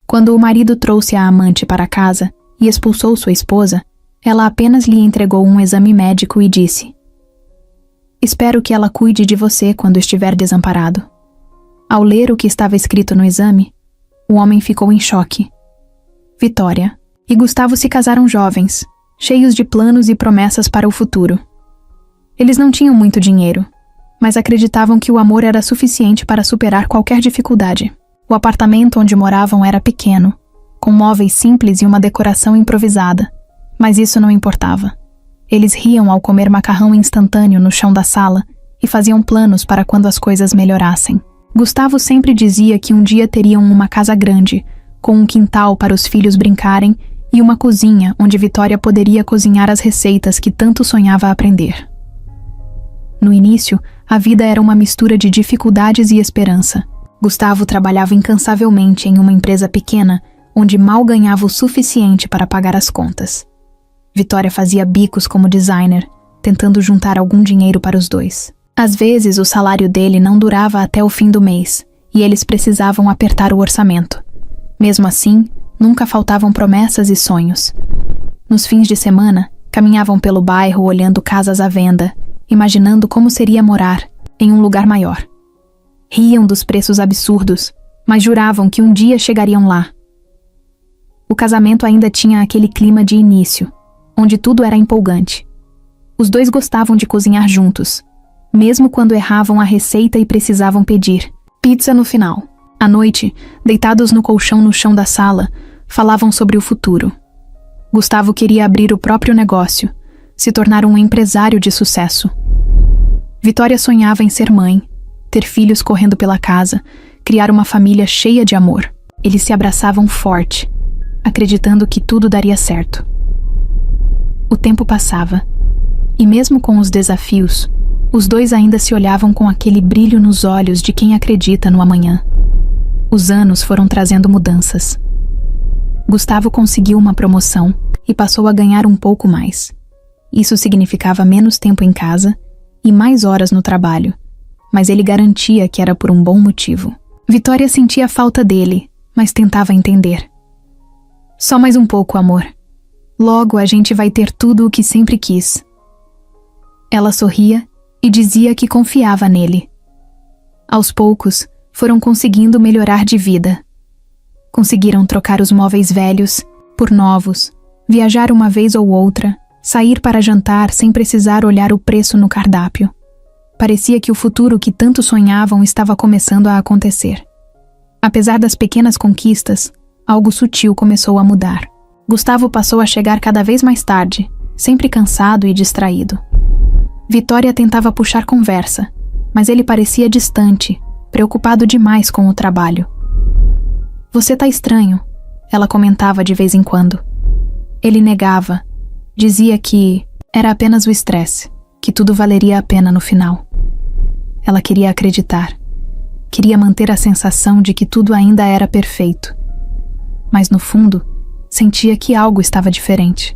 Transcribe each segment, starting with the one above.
Quando o marido trouxe a amante para casa e expulsou sua esposa, ela apenas lhe entregou um exame médico e disse: "Espero que ela cuide de você quando estiver desamparado." Ao ler o que estava escrito no exame, o homem ficou em choque. Vitória e Gustavo se casaram jovens, cheios de planos e promessas para o futuro. Eles não tinham muito dinheiro, mas acreditavam que o amor era suficiente para superar qualquer dificuldade. O apartamento onde moravam era pequeno, com móveis simples e uma decoração improvisada, mas isso não importava. Eles riam ao comer macarrão instantâneo no chão da sala e faziam planos para quando as coisas melhorassem. Gustavo sempre dizia que um dia teriam uma casa grande, com um quintal para os filhos brincarem e uma cozinha onde Vitória poderia cozinhar as receitas que tanto sonhava aprender. No início, a vida era uma mistura de dificuldades e esperança. Gustavo trabalhava incansavelmente em uma empresa pequena, onde mal ganhava o suficiente para pagar as contas. Vitória fazia bicos como designer, tentando juntar algum dinheiro para os dois. Às vezes, o salário dele não durava até o fim do mês, e eles precisavam apertar o orçamento. Mesmo assim, nunca faltavam promessas e sonhos. Nos fins de semana, caminhavam pelo bairro olhando casas à venda, imaginando como seria morar em um lugar maior. Riam dos preços absurdos, mas juravam que um dia chegariam lá. O casamento ainda tinha aquele clima de início, onde tudo era empolgante. Os dois gostavam de cozinhar juntos, mesmo quando erravam a receita e precisavam pedir pizza no final. À noite, deitados no colchão no chão da sala, falavam sobre o futuro. Gustavo queria abrir o próprio negócio, se tornar um empresário de sucesso. Vitória sonhava em ser mãe, ter filhos correndo pela casa, criar uma família cheia de amor. Eles se abraçavam forte, acreditando que tudo daria certo. O tempo passava, e mesmo com os desafios, os dois ainda se olhavam com aquele brilho nos olhos de quem acredita no amanhã. Os anos foram trazendo mudanças. Gustavo conseguiu uma promoção e passou a ganhar um pouco mais. Isso significava menos tempo em casa e mais horas no trabalho, mas ele garantia que era por um bom motivo. Vitória sentia falta dele, mas tentava entender. "Só mais um pouco, amor. Logo a gente vai ter tudo o que sempre quis." Ela sorria e dizia que confiava nele. Aos poucos, foram conseguindo melhorar de vida. Conseguiram trocar os móveis velhos por novos, viajar uma vez ou outra, sair para jantar sem precisar olhar o preço no cardápio. Parecia que o futuro que tanto sonhavam estava começando a acontecer. Apesar das pequenas conquistas, algo sutil começou a mudar. Gustavo passou a chegar cada vez mais tarde, sempre cansado e distraído. Vitória tentava puxar conversa, mas ele parecia distante, preocupado demais com o trabalho. "Você tá estranho", ela comentava de vez em quando. Ele negava, dizia que era apenas o estresse, que tudo valeria a pena no final. Ela queria acreditar, queria manter a sensação de que tudo ainda era perfeito. Mas no fundo, sentia que algo estava diferente.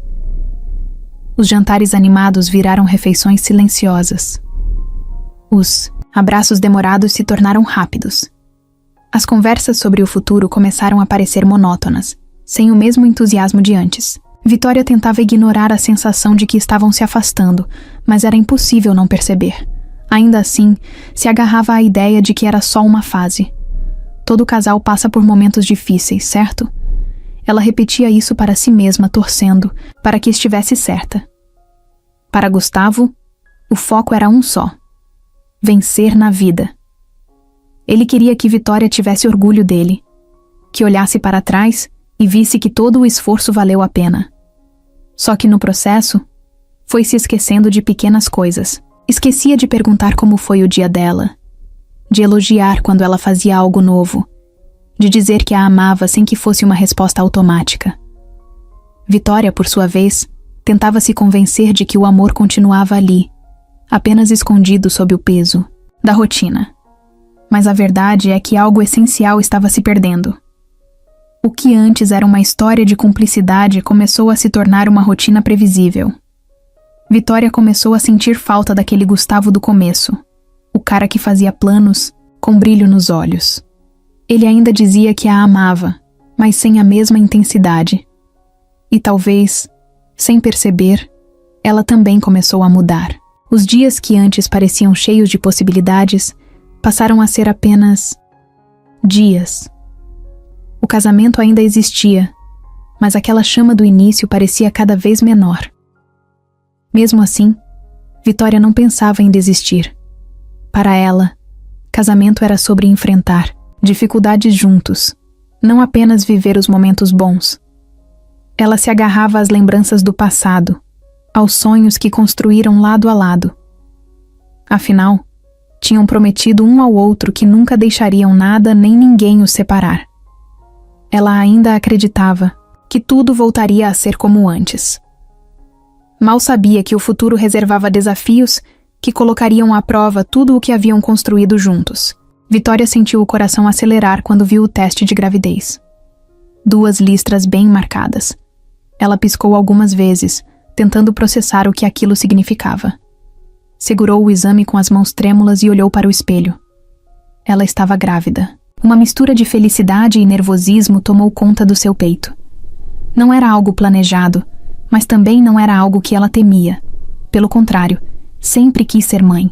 Os jantares animados viraram refeições silenciosas. Os abraços demorados se tornaram rápidos. As conversas sobre o futuro começaram a parecer monótonas, sem o mesmo entusiasmo de antes. Vitória tentava ignorar a sensação de que estavam se afastando, mas era impossível não perceber. Ainda assim, se agarrava à ideia de que era só uma fase. Todo casal passa por momentos difíceis, certo? Ela repetia isso para si mesma, torcendo para que estivesse certa. Para Gustavo, o foco era um só: vencer na vida. Ele queria que Vitória tivesse orgulho dele, que olhasse para trás e visse que todo o esforço valeu a pena. Só que no processo, foi se esquecendo de pequenas coisas. Esquecia de perguntar como foi o dia dela, de elogiar quando ela fazia algo novo, de dizer que a amava sem que fosse uma resposta automática. Vitória, por sua vez, tentava se convencer de que o amor continuava ali, apenas escondido sob o peso da rotina. Mas a verdade é que algo essencial estava se perdendo. O que antes era uma história de cumplicidade começou a se tornar uma rotina previsível. Vitória começou a sentir falta daquele Gustavo do começo, o cara que fazia planos com brilho nos olhos. Ele ainda dizia que a amava, mas sem a mesma intensidade. E talvez, sem perceber, ela também começou a mudar. Os dias que antes pareciam cheios de possibilidades passaram a ser apenas dias. O casamento ainda existia, mas aquela chama do início parecia cada vez menor. Mesmo assim, Vitória não pensava em desistir. Para ela, casamento era sobre enfrentar dificuldades juntos, não apenas viver os momentos bons. Ela se agarrava às lembranças do passado, aos sonhos que construíram lado a lado. Afinal, tinham prometido um ao outro que nunca deixariam nada nem ninguém os separar. Ela ainda acreditava que tudo voltaria a ser como antes. Mal sabia que o futuro reservava desafios que colocariam à prova tudo o que haviam construído juntos. Vitória sentiu o coração acelerar quando viu o teste de gravidez. 2 listras bem marcadas. Ela piscou algumas vezes, tentando processar o que aquilo significava. Segurou o exame com as mãos trêmulas e olhou para o espelho. Ela estava grávida. Uma mistura de felicidade e nervosismo tomou conta do seu peito. Não era algo planejado, mas também não era algo que ela temia. Pelo contrário, sempre quis ser mãe.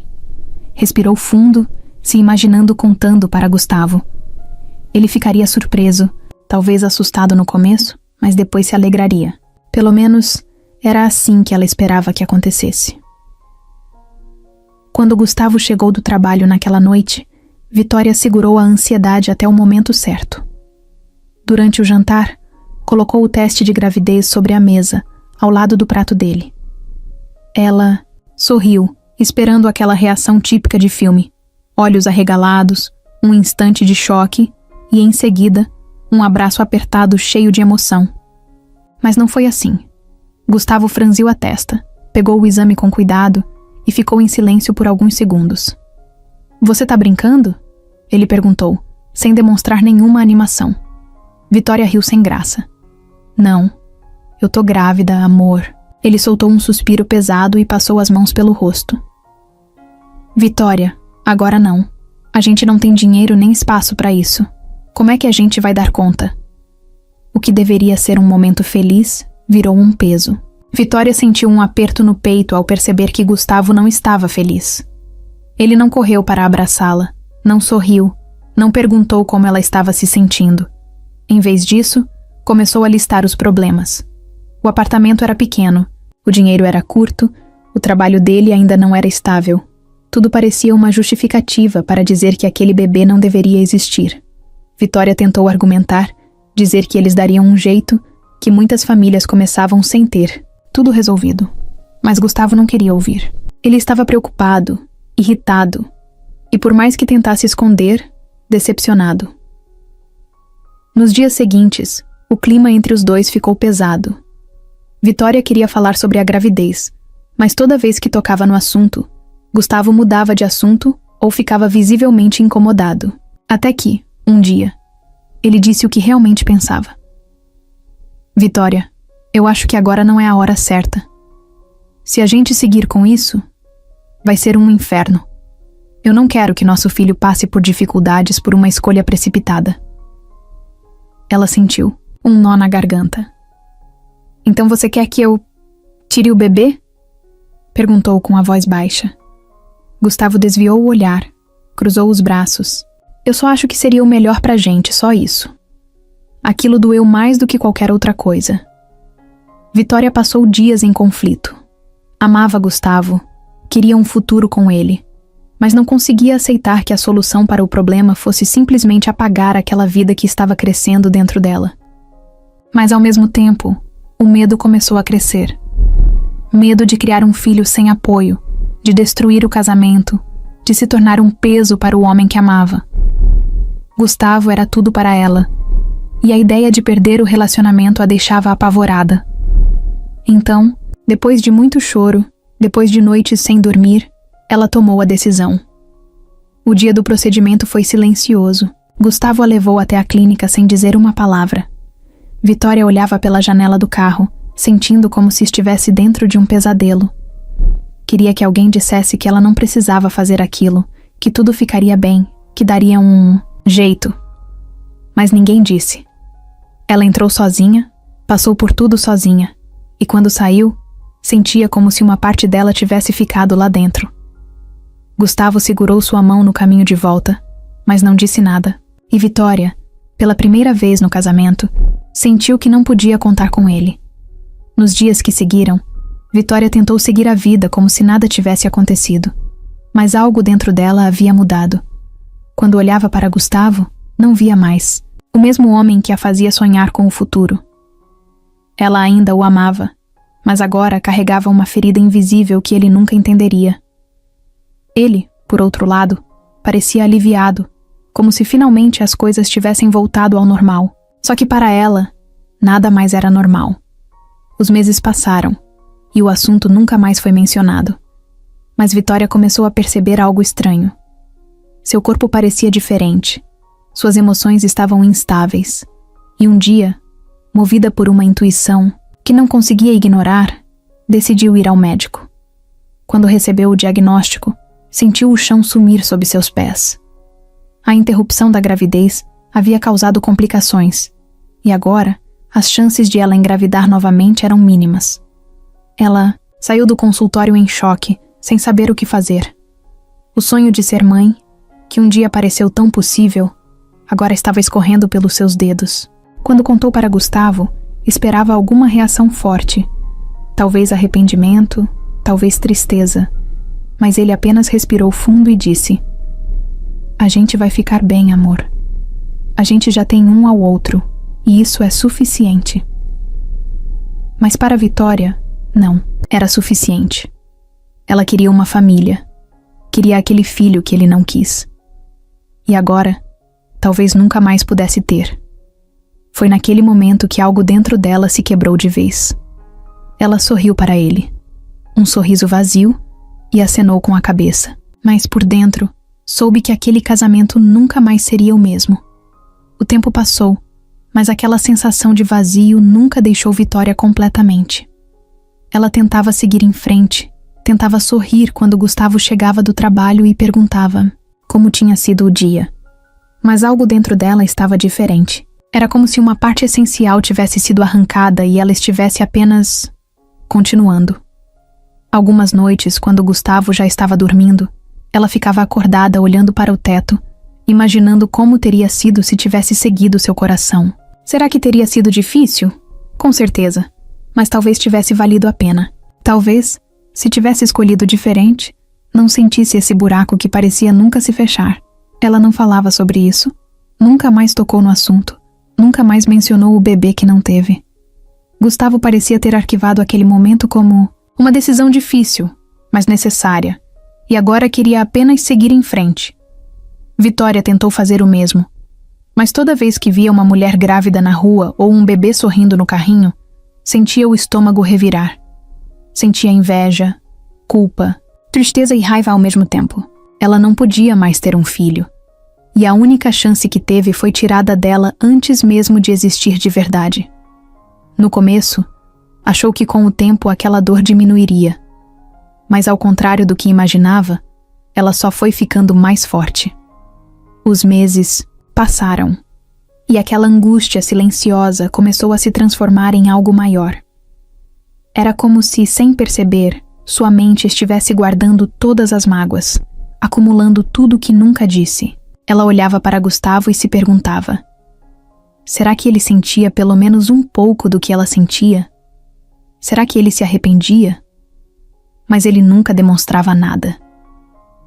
Respirou fundo, se imaginando contando para Gustavo. Ele ficaria surpreso, talvez assustado no começo, mas depois se alegraria. Pelo menos, era assim que ela esperava que acontecesse. Quando Gustavo chegou do trabalho naquela noite, Vitória segurou a ansiedade até o momento certo. Durante o jantar, colocou o teste de gravidez sobre a mesa, ao lado do prato dele. Ela sorriu, esperando aquela reação típica de filme. Olhos arregalados, um instante de choque e, em seguida, um abraço apertado cheio de emoção. Mas não foi assim. Gustavo franziu a testa, pegou o exame com cuidado e ficou em silêncio por alguns segundos. "Você tá brincando?" ele perguntou, sem demonstrar nenhuma animação. Vitória riu sem graça. "Não, eu tô grávida, amor." Ele soltou um suspiro pesado e passou as mãos pelo rosto. "Vitória, agora não. A gente não tem dinheiro nem espaço para isso. Como é que a gente vai dar conta?" O que deveria ser um momento feliz virou um peso. Vitória sentiu um aperto no peito ao perceber que Gustavo não estava feliz. Ele não correu para abraçá-la, não sorriu, não perguntou como ela estava se sentindo. Em vez disso, começou a listar os problemas. O apartamento era pequeno, o dinheiro era curto, o trabalho dele ainda não era estável. Tudo parecia uma justificativa para dizer que aquele bebê não deveria existir. Vitória tentou argumentar, dizer que eles dariam um jeito, que muitas famílias começavam sem ter tudo resolvido. Mas Gustavo não queria ouvir. Ele estava preocupado, irritado, e por mais que tentasse esconder, decepcionado. Nos dias seguintes, o clima entre os dois ficou pesado. Vitória queria falar sobre a gravidez, mas toda vez que tocava no assunto, Gustavo mudava de assunto ou ficava visivelmente incomodado. Até que, um dia, ele disse o que realmente pensava. "Vitória, eu acho que agora não é a hora certa. Se a gente seguir com isso, vai ser um inferno. Eu não quero que nosso filho passe por dificuldades por uma escolha precipitada." Ela sentiu um nó na garganta. "Então você quer que eu tire o bebê?" perguntou com a voz baixa. Gustavo desviou o olhar, cruzou os braços. "Eu só acho que seria o melhor pra gente, só isso." Aquilo doeu mais do que qualquer outra coisa. Vitória passou dias em conflito. Amava Gustavo, queria um futuro com ele, mas não conseguia aceitar que a solução para o problema fosse simplesmente apagar aquela vida que estava crescendo dentro dela. Mas ao mesmo tempo, o medo começou a crescer. Medo de criar um filho sem apoio, de destruir o casamento, de se tornar um peso para o homem que amava. Gustavo era tudo para ela, e a ideia de perder o relacionamento a deixava apavorada. Então, depois de muito choro, depois de noites sem dormir, ela tomou a decisão. O dia do procedimento foi silencioso. Gustavo a levou até a clínica sem dizer uma palavra. Vitória olhava pela janela do carro, sentindo como se estivesse dentro de um pesadelo. Queria que alguém dissesse que ela não precisava fazer aquilo, que tudo ficaria bem, que daria um jeito. Mas ninguém disse. Ela entrou sozinha, passou por tudo sozinha, e quando saiu, sentia como se uma parte dela tivesse ficado lá dentro. Gustavo segurou sua mão no caminho de volta, mas não disse nada, e Vitória, pela primeira vez no casamento, sentiu que não podia contar com ele. Nos dias que seguiram, Vitória tentou seguir a vida como se nada tivesse acontecido, mas algo dentro dela havia mudado. Quando olhava para Gustavo, não via mais o mesmo homem que a fazia sonhar com o futuro. Ela ainda o amava, mas agora carregava uma ferida invisível que ele nunca entenderia. Ele, por outro lado, parecia aliviado, como se finalmente as coisas tivessem voltado ao normal. Só que para ela, nada mais era normal. Os meses passaram, e o assunto nunca mais foi mencionado. Mas Vitória começou a perceber algo estranho. Seu corpo parecia diferente. Suas emoções estavam instáveis. E um dia, movida por uma intuição que não conseguia ignorar, decidiu ir ao médico. Quando recebeu o diagnóstico, sentiu o chão sumir sob seus pés. A interrupção da gravidez havia causado complicações, e agora as chances de ela engravidar novamente eram mínimas. Ela saiu do consultório em choque, sem saber o que fazer. O sonho de ser mãe, que um dia pareceu tão possível, agora estava escorrendo pelos seus dedos. Quando contou para Gustavo, esperava alguma reação forte. Talvez arrependimento, talvez tristeza. Mas ele apenas respirou fundo e disse: "A gente vai ficar bem, amor. A gente já tem um ao outro, e isso é suficiente." Mas para Vitória, não, era suficiente. Ela queria uma família. Queria aquele filho que ele não quis. E agora, talvez nunca mais pudesse ter. Foi naquele momento que algo dentro dela se quebrou de vez. Ela sorriu para ele. Um sorriso vazio, e acenou com a cabeça. Mas por dentro, soube que aquele casamento nunca mais seria o mesmo. O tempo passou, mas aquela sensação de vazio nunca deixou Vitória completamente. Ela tentava seguir em frente, tentava sorrir quando Gustavo chegava do trabalho e perguntava como tinha sido o dia. Mas algo dentro dela estava diferente. Era como se uma parte essencial tivesse sido arrancada e ela estivesse apenas continuando. Algumas noites, quando Gustavo já estava dormindo, ela ficava acordada olhando para o teto, imaginando como teria sido se tivesse seguido seu coração. Será que teria sido difícil? Com certeza, mas talvez tivesse valido a pena. Talvez, se tivesse escolhido diferente, não sentisse esse buraco que parecia nunca se fechar. Ela não falava sobre isso, nunca mais tocou no assunto, nunca mais mencionou o bebê que não teve. Gustavo parecia ter arquivado aquele momento como uma decisão difícil, mas necessária, e agora queria apenas seguir em frente. Vitória tentou fazer o mesmo, mas toda vez que via uma mulher grávida na rua ou um bebê sorrindo no carrinho, sentia o estômago revirar. Sentia inveja, culpa, tristeza e raiva ao mesmo tempo. Ela não podia mais ter um filho, e a única chance que teve foi tirada dela antes mesmo de existir de verdade. No começo, achou que com o tempo aquela dor diminuiria, mas ao contrário do que imaginava, ela só foi ficando mais forte. Os meses passaram, e aquela angústia silenciosa começou a se transformar em algo maior. Era como se, sem perceber, sua mente estivesse guardando todas as mágoas, acumulando tudo que nunca disse. Ela olhava para Gustavo e se perguntava: será que ele sentia pelo menos um pouco do que ela sentia? Será que ele se arrependia? Mas ele nunca demonstrava nada.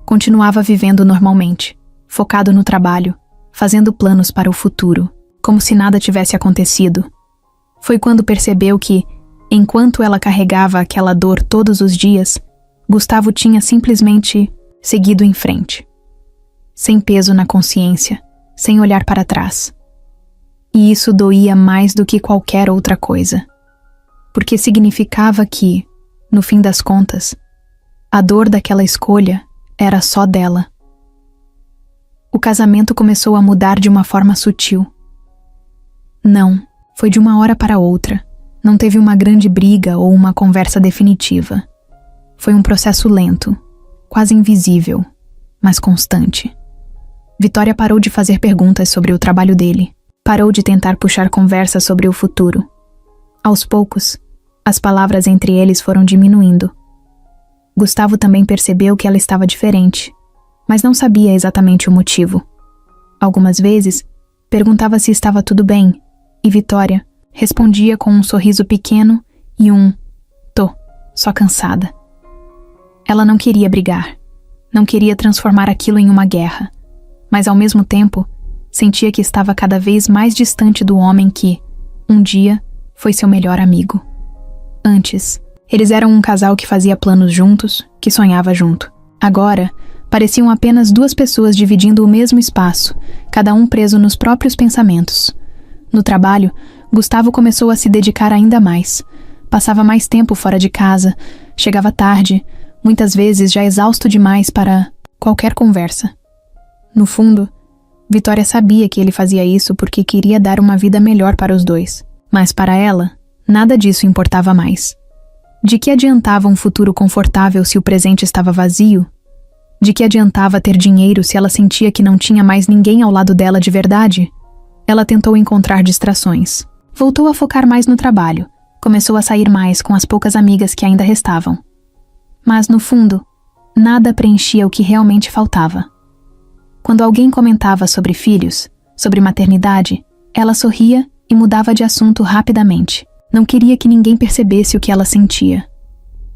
Continuava vivendo normalmente, focado no trabalho, fazendo planos para o futuro, como se nada tivesse acontecido. Foi quando percebeu que, enquanto ela carregava aquela dor todos os dias, Gustavo tinha simplesmente seguido em frente. Sem peso na consciência, sem olhar para trás. E isso doía mais do que qualquer outra coisa. Porque significava que, no fim das contas, a dor daquela escolha era só dela. O casamento começou a mudar de uma forma sutil. Não, foi de uma hora para outra. Não teve uma grande briga ou uma conversa definitiva. Foi um processo lento, quase invisível, mas constante. Vitória parou de fazer perguntas sobre o trabalho dele. parou de tentar puxar conversa sobre o futuro. Aos poucos, as palavras entre eles foram diminuindo. Gustavo também percebeu que ela estava diferente, mas não sabia exatamente o motivo. Algumas vezes, perguntava se estava tudo bem, e Vitória respondia com um sorriso pequeno e "Tô, só cansada". Ela não queria brigar, não queria transformar aquilo em uma guerra, mas ao mesmo tempo, sentia que estava cada vez mais distante do homem que, um dia, foi seu melhor amigo. Antes, eles eram um casal que fazia planos juntos, que sonhava junto. Agora, pareciam apenas duas pessoas dividindo o mesmo espaço, cada um preso nos próprios pensamentos. No trabalho, Gustavo começou a se dedicar ainda mais. Passava mais tempo fora de casa, chegava tarde, muitas vezes já exausto demais para qualquer conversa. No fundo, Vitória sabia que ele fazia isso porque queria dar uma vida melhor para os dois. Mas para ela, nada disso importava mais. De que adiantava um futuro confortável se o presente estava vazio? De que adiantava ter dinheiro se ela sentia que não tinha mais ninguém ao lado dela de verdade? Ela tentou encontrar distrações. Voltou a focar mais no trabalho. Começou a sair mais com as poucas amigas que ainda restavam. Mas, no fundo, nada preenchia o que realmente faltava. Quando alguém comentava sobre filhos, sobre maternidade, ela sorria e mudava de assunto rapidamente. Não queria que ninguém percebesse o que ela sentia.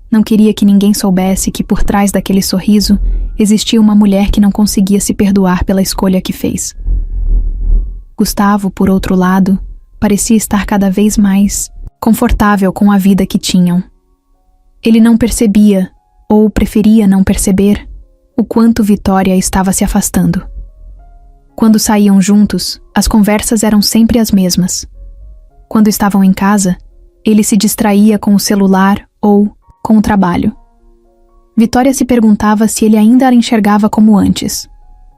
Não queria que ninguém soubesse que por trás daquele sorriso existia uma mulher que não conseguia se perdoar pela escolha que fez. Gustavo, por outro lado, parecia estar cada vez mais confortável com a vida que tinham. Ele não percebia, ou preferia não perceber, o quanto Vitória estava se afastando. Quando saíam juntos, as conversas eram sempre as mesmas. Quando estavam em casa, ele se distraía com o celular ou com o trabalho. Vitória se perguntava se ele ainda a enxergava como antes,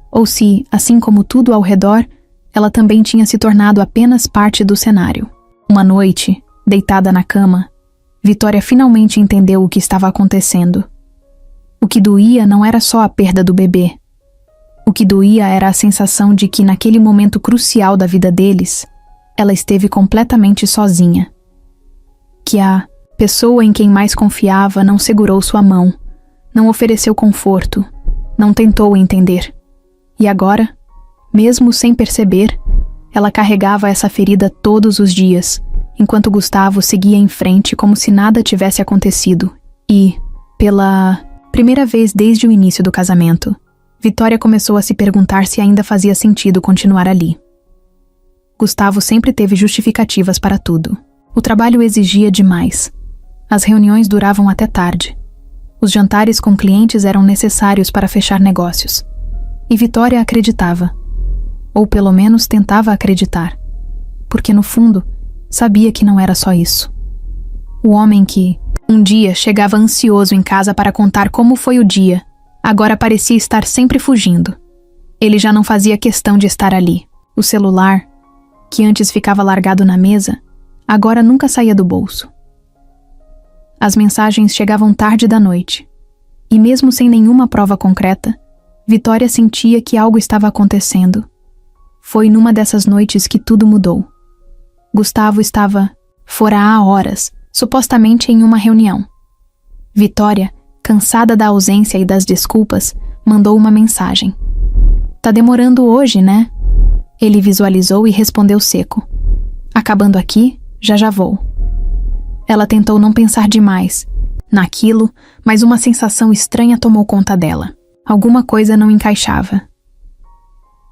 ou se, assim como tudo ao redor, ela também tinha se tornado apenas parte do cenário. Uma noite, deitada na cama, Vitória finalmente entendeu o que estava acontecendo. O que doía não era só a perda do bebê. O que doía era a sensação de que, naquele momento crucial da vida deles, ela esteve completamente sozinha. Que a pessoa em quem mais confiava não segurou sua mão, não ofereceu conforto, não tentou entender. E agora, mesmo sem perceber, ela carregava essa ferida todos os dias, enquanto Gustavo seguia em frente como se nada tivesse acontecido. E, pela primeira vez desde o início do casamento, Vitória começou a se perguntar se ainda fazia sentido continuar ali. Gustavo sempre teve justificativas para tudo. O trabalho exigia demais. As reuniões duravam até tarde. Os jantares com clientes eram necessários para fechar negócios. E Vitória acreditava. Ou pelo menos tentava acreditar. Porque no fundo, sabia que não era só isso. O homem que, um dia, chegava ansioso em casa para contar como foi o dia, agora parecia estar sempre fugindo. Ele já não fazia questão de estar ali. O celular, que antes ficava largado na mesa, agora nunca saía do bolso. As mensagens chegavam tarde da noite, e mesmo sem nenhuma prova concreta, Vitória sentia que algo estava acontecendo. Foi numa dessas noites que tudo mudou. Gustavo estava fora há horas, supostamente em uma reunião. Vitória, cansada da ausência e das desculpas, mandou uma mensagem. "Tá demorando hoje, né?" Ele visualizou e respondeu seco. "Acabando aqui, já vou." Ela tentou não pensar demais naquilo, mas uma sensação estranha tomou conta dela. Alguma coisa não encaixava.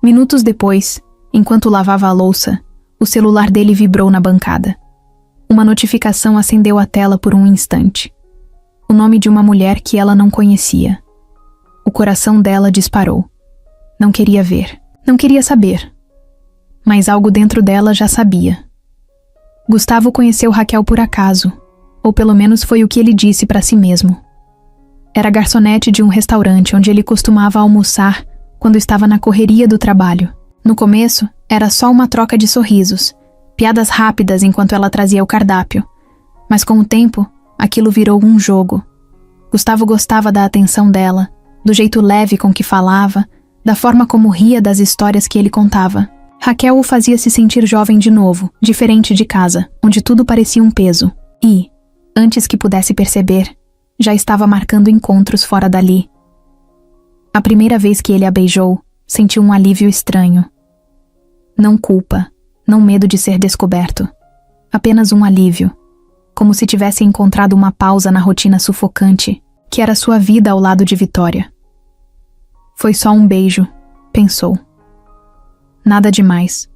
Minutos depois, enquanto lavava a louça, o celular dele vibrou na bancada. Uma notificação acendeu a tela por um instante. O nome de uma mulher que ela não conhecia. O coração dela disparou. Não queria ver, não queria saber. Mas algo dentro dela já sabia. Gustavo conheceu Raquel por acaso, ou pelo menos foi o que ele disse para si mesmo. Era garçonete de um restaurante onde ele costumava almoçar quando estava na correria do trabalho. No começo, era só uma troca de sorrisos, piadas rápidas enquanto ela trazia o cardápio. Mas com o tempo, aquilo virou um jogo. Gustavo gostava da atenção dela, do jeito leve com que falava, da forma como ria das histórias que ele contava. Raquel o fazia se sentir jovem de novo, diferente de casa, onde tudo parecia um peso. E, antes que pudesse perceber, já estava marcando encontros fora dali. A primeira vez que ele a beijou, sentiu um alívio estranho. Não culpa, não medo de ser descoberto. Apenas um alívio, como se tivesse encontrado uma pausa na rotina sufocante, que era sua vida ao lado de Vitória. Foi só um beijo, pensou. Nada demais.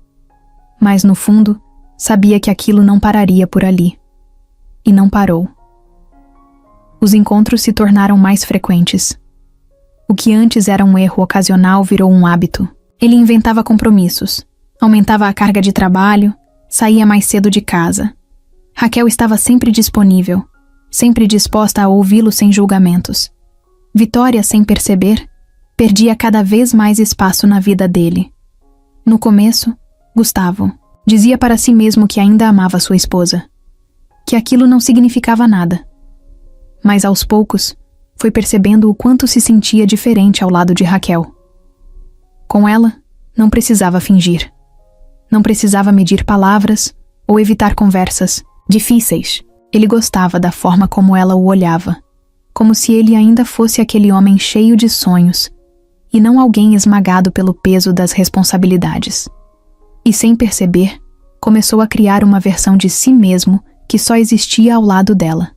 Mas no fundo, sabia que aquilo não pararia por ali. E não parou. Os encontros se tornaram mais frequentes. O que antes era um erro ocasional virou um hábito. Ele inventava compromissos, aumentava a carga de trabalho, saía mais cedo de casa. Raquel estava sempre disponível, sempre disposta a ouvi-lo sem julgamentos. Vitória, sem perceber, perdia cada vez mais espaço na vida dele. No começo, Gustavo dizia para si mesmo que ainda amava sua esposa, que aquilo não significava nada. Mas aos poucos, foi percebendo o quanto se sentia diferente ao lado de Raquel. Com ela, não precisava fingir. Não precisava medir palavras ou evitar conversas difíceis. Ele gostava da forma como ela o olhava, como se ele ainda fosse aquele homem cheio de sonhos, e não alguém esmagado pelo peso das responsabilidades. E sem perceber, começou a criar uma versão de si mesmo que só existia ao lado dela.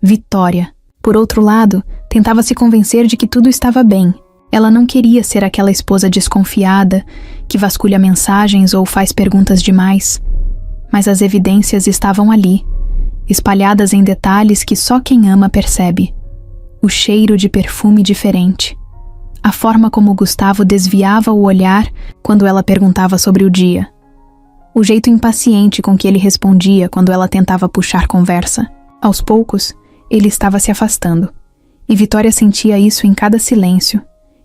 Vitória, por outro lado, tentava se convencer de que tudo estava bem. Ela não queria ser aquela esposa desconfiada, que vasculha mensagens ou faz perguntas demais. Mas as evidências estavam ali, espalhadas em detalhes que só quem ama percebe. O cheiro de perfume diferente. A forma como Gustavo desviava o olhar quando ela perguntava sobre o dia. O jeito impaciente com que ele respondia quando ela tentava puxar conversa. Aos poucos, ele estava se afastando. E Vitória sentia isso em cada silêncio,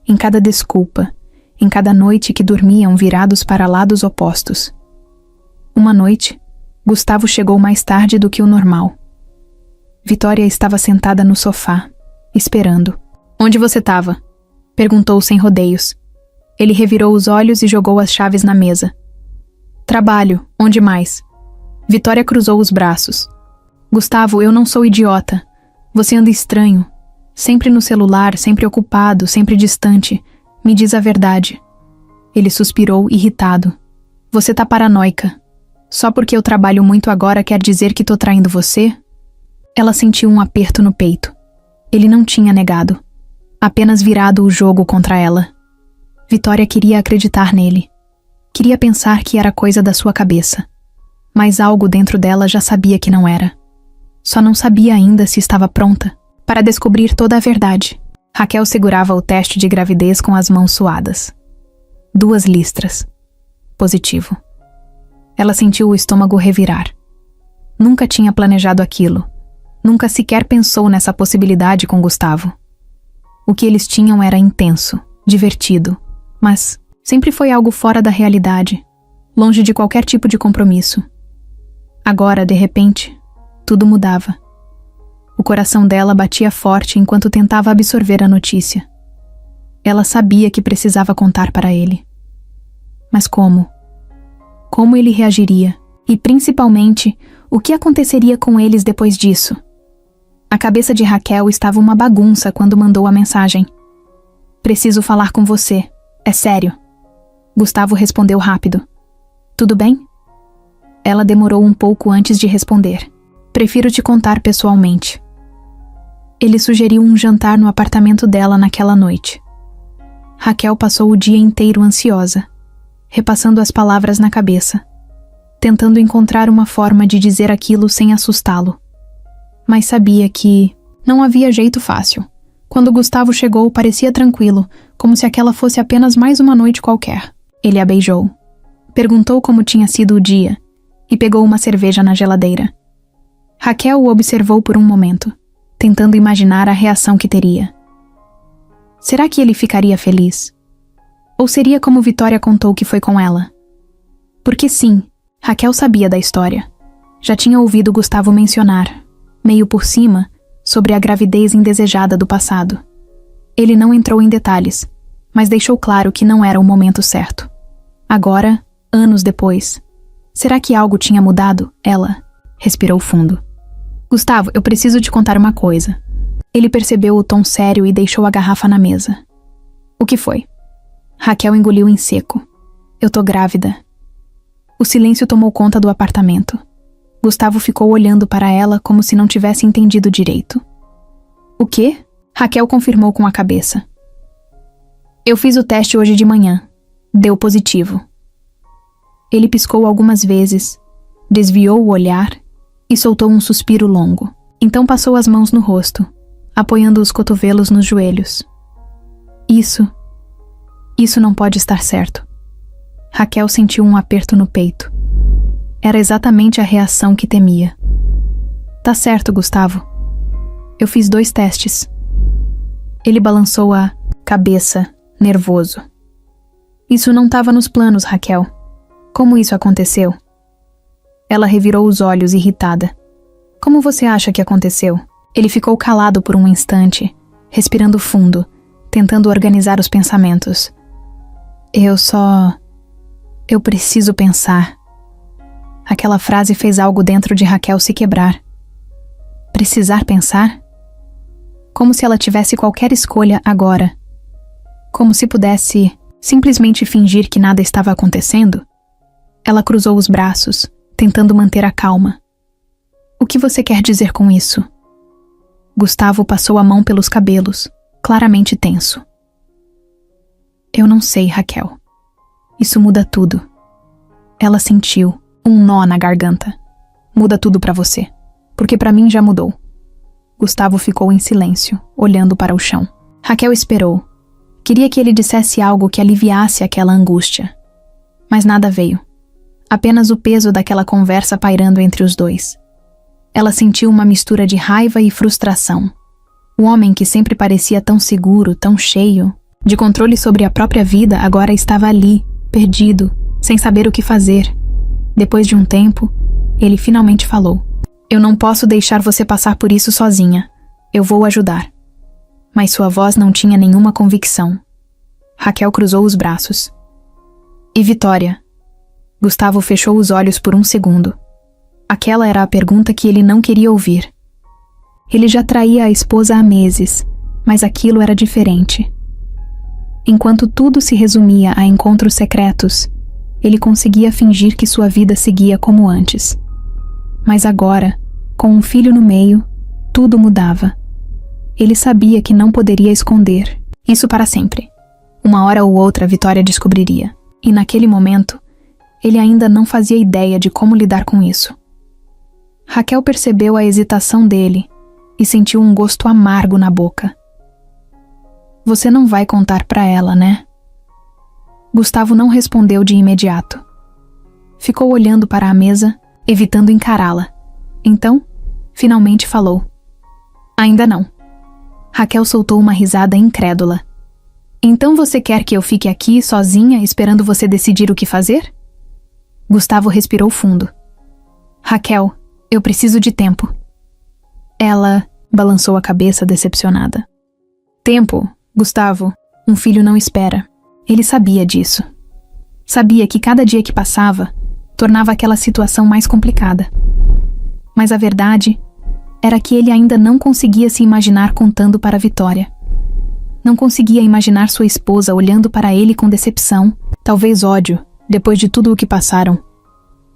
em cada desculpa, em cada noite que dormiam virados para lados opostos. Uma noite, Gustavo chegou mais tarde do que o normal. Vitória estava sentada no sofá, esperando. "Onde você estava?" perguntou sem rodeios. Ele revirou os olhos e jogou as chaves na mesa. "Trabalho, onde mais?" Vitória cruzou os braços. "Gustavo, eu não sou idiota. Você anda estranho. Sempre no celular, sempre ocupado, sempre distante. Me diz a verdade." Ele suspirou, irritado. "Você tá paranoica. Só porque eu trabalho muito agora quer dizer que tô traindo você?" Ela sentiu um aperto no peito. Ele não tinha negado. Apenas virado o jogo contra ela. Vitória queria acreditar nele. Queria pensar que era coisa da sua cabeça. Mas algo dentro dela já sabia que não era. Só não sabia ainda se estava pronta para descobrir toda a verdade. Raquel segurava o teste de gravidez com as mãos suadas. 2 listras. Positivo. Ela sentiu o estômago revirar. Nunca tinha planejado aquilo. Nunca sequer pensou nessa possibilidade com Gustavo. O que eles tinham era intenso, divertido, mas sempre foi algo fora da realidade, longe de qualquer tipo de compromisso. Agora, de repente, tudo mudava. O coração dela batia forte enquanto tentava absorver a notícia. Ela sabia que precisava contar para ele. Mas como? Como ele reagiria? E, principalmente, o que aconteceria com eles depois disso? A cabeça de Raquel estava uma bagunça quando mandou a mensagem. "Preciso falar com você. É sério." Gustavo respondeu rápido. "Tudo bem?" Ela demorou um pouco antes de responder. "Prefiro te contar pessoalmente." Ele sugeriu um jantar no apartamento dela naquela noite. Raquel passou o dia inteiro ansiosa, repassando as palavras na cabeça, tentando encontrar uma forma de dizer aquilo sem assustá-lo. Mas sabia que não havia jeito fácil. Quando Gustavo chegou, parecia tranquilo, como se aquela fosse apenas mais uma noite qualquer. Ele a beijou. Perguntou como tinha sido o dia e pegou uma cerveja na geladeira. Raquel o observou por um momento, tentando imaginar a reação que teria. Será que ele ficaria feliz? Ou seria como Vitória contou que foi com ela? Porque sim, Raquel sabia da história. Já tinha ouvido Gustavo mencionar, meio por cima, sobre a gravidez indesejada do passado. Ele não entrou em detalhes, mas deixou claro que não era o momento certo. Agora, anos depois. Será que algo tinha mudado? Ela respirou fundo. Gustavo, eu preciso te contar uma coisa. Ele percebeu o tom sério e deixou a garrafa na mesa. O que foi? Raquel engoliu em seco. Eu tô grávida. O silêncio tomou conta do apartamento. Gustavo ficou olhando para ela como se não tivesse entendido direito. O quê? Raquel confirmou com a cabeça. Eu fiz o teste hoje de manhã. Deu positivo. Ele piscou algumas vezes, desviou o olhar e soltou um suspiro longo. Então passou as mãos no rosto, apoiando os cotovelos nos joelhos. Isso não pode estar certo. Raquel sentiu um aperto no peito. Era exatamente a reação que temia. Tá certo, Gustavo. Eu fiz 2 testes. Ele balançou a cabeça, nervoso. Isso não estava nos planos, Raquel. Como isso aconteceu? Ela revirou os olhos, irritada. Como você acha que aconteceu? Ele ficou calado por um instante, respirando fundo, tentando organizar os pensamentos. Eu preciso pensar. Aquela frase fez algo dentro de Raquel se quebrar. Precisar pensar? Como se ela tivesse qualquer escolha agora. Como se pudesse simplesmente fingir que nada estava acontecendo? Ela cruzou os braços, tentando manter a calma. O que você quer dizer com isso? Gustavo passou a mão pelos cabelos, claramente tenso. Eu não sei, Raquel. Isso muda tudo. Ela sentiu um nó na garganta. Muda tudo pra você, porque pra mim já mudou. Gustavo ficou em silêncio, olhando para o chão. Raquel esperou. Queria que ele dissesse algo que aliviasse aquela angústia. Mas nada veio. Apenas o peso daquela conversa pairando entre os dois. Ela sentiu uma mistura de raiva e frustração. O homem que sempre parecia tão seguro, tão cheio de controle sobre a própria vida, agora estava ali, perdido, sem saber o que fazer. Depois de um tempo, ele finalmente falou. Eu não posso deixar você passar por isso sozinha. Eu vou ajudar. Mas sua voz não tinha nenhuma convicção. Raquel cruzou os braços. E Vitória? Gustavo fechou os olhos por um segundo. Aquela era a pergunta que ele não queria ouvir. Ele já traía a esposa há meses, mas aquilo era diferente. Enquanto tudo se resumia a encontros secretos, ele conseguia fingir que sua vida seguia como antes. Mas agora, com um filho no meio, tudo mudava. Ele sabia que não poderia esconder isso para sempre. Uma hora ou outra Vitória descobriria, e naquele momento, ele ainda não fazia ideia de como lidar com isso. Raquel percebeu a hesitação dele e sentiu um gosto amargo na boca. Você não vai contar pra ela, né? Gustavo não respondeu de imediato. Ficou olhando para a mesa, evitando encará-la. Então, finalmente falou. Ainda não. Raquel soltou uma risada incrédula. Então você quer que eu fique aqui sozinha esperando você decidir o que fazer? Gustavo respirou fundo. Raquel, eu preciso de tempo. Ela balançou a cabeça decepcionada. Tempo, Gustavo, um filho não espera. Ele sabia disso. Sabia que cada dia que passava tornava aquela situação mais complicada. Mas a verdade era que ele ainda não conseguia se imaginar contando para Vitória. Não conseguia imaginar sua esposa olhando para ele com decepção, talvez ódio, depois de tudo o que passaram.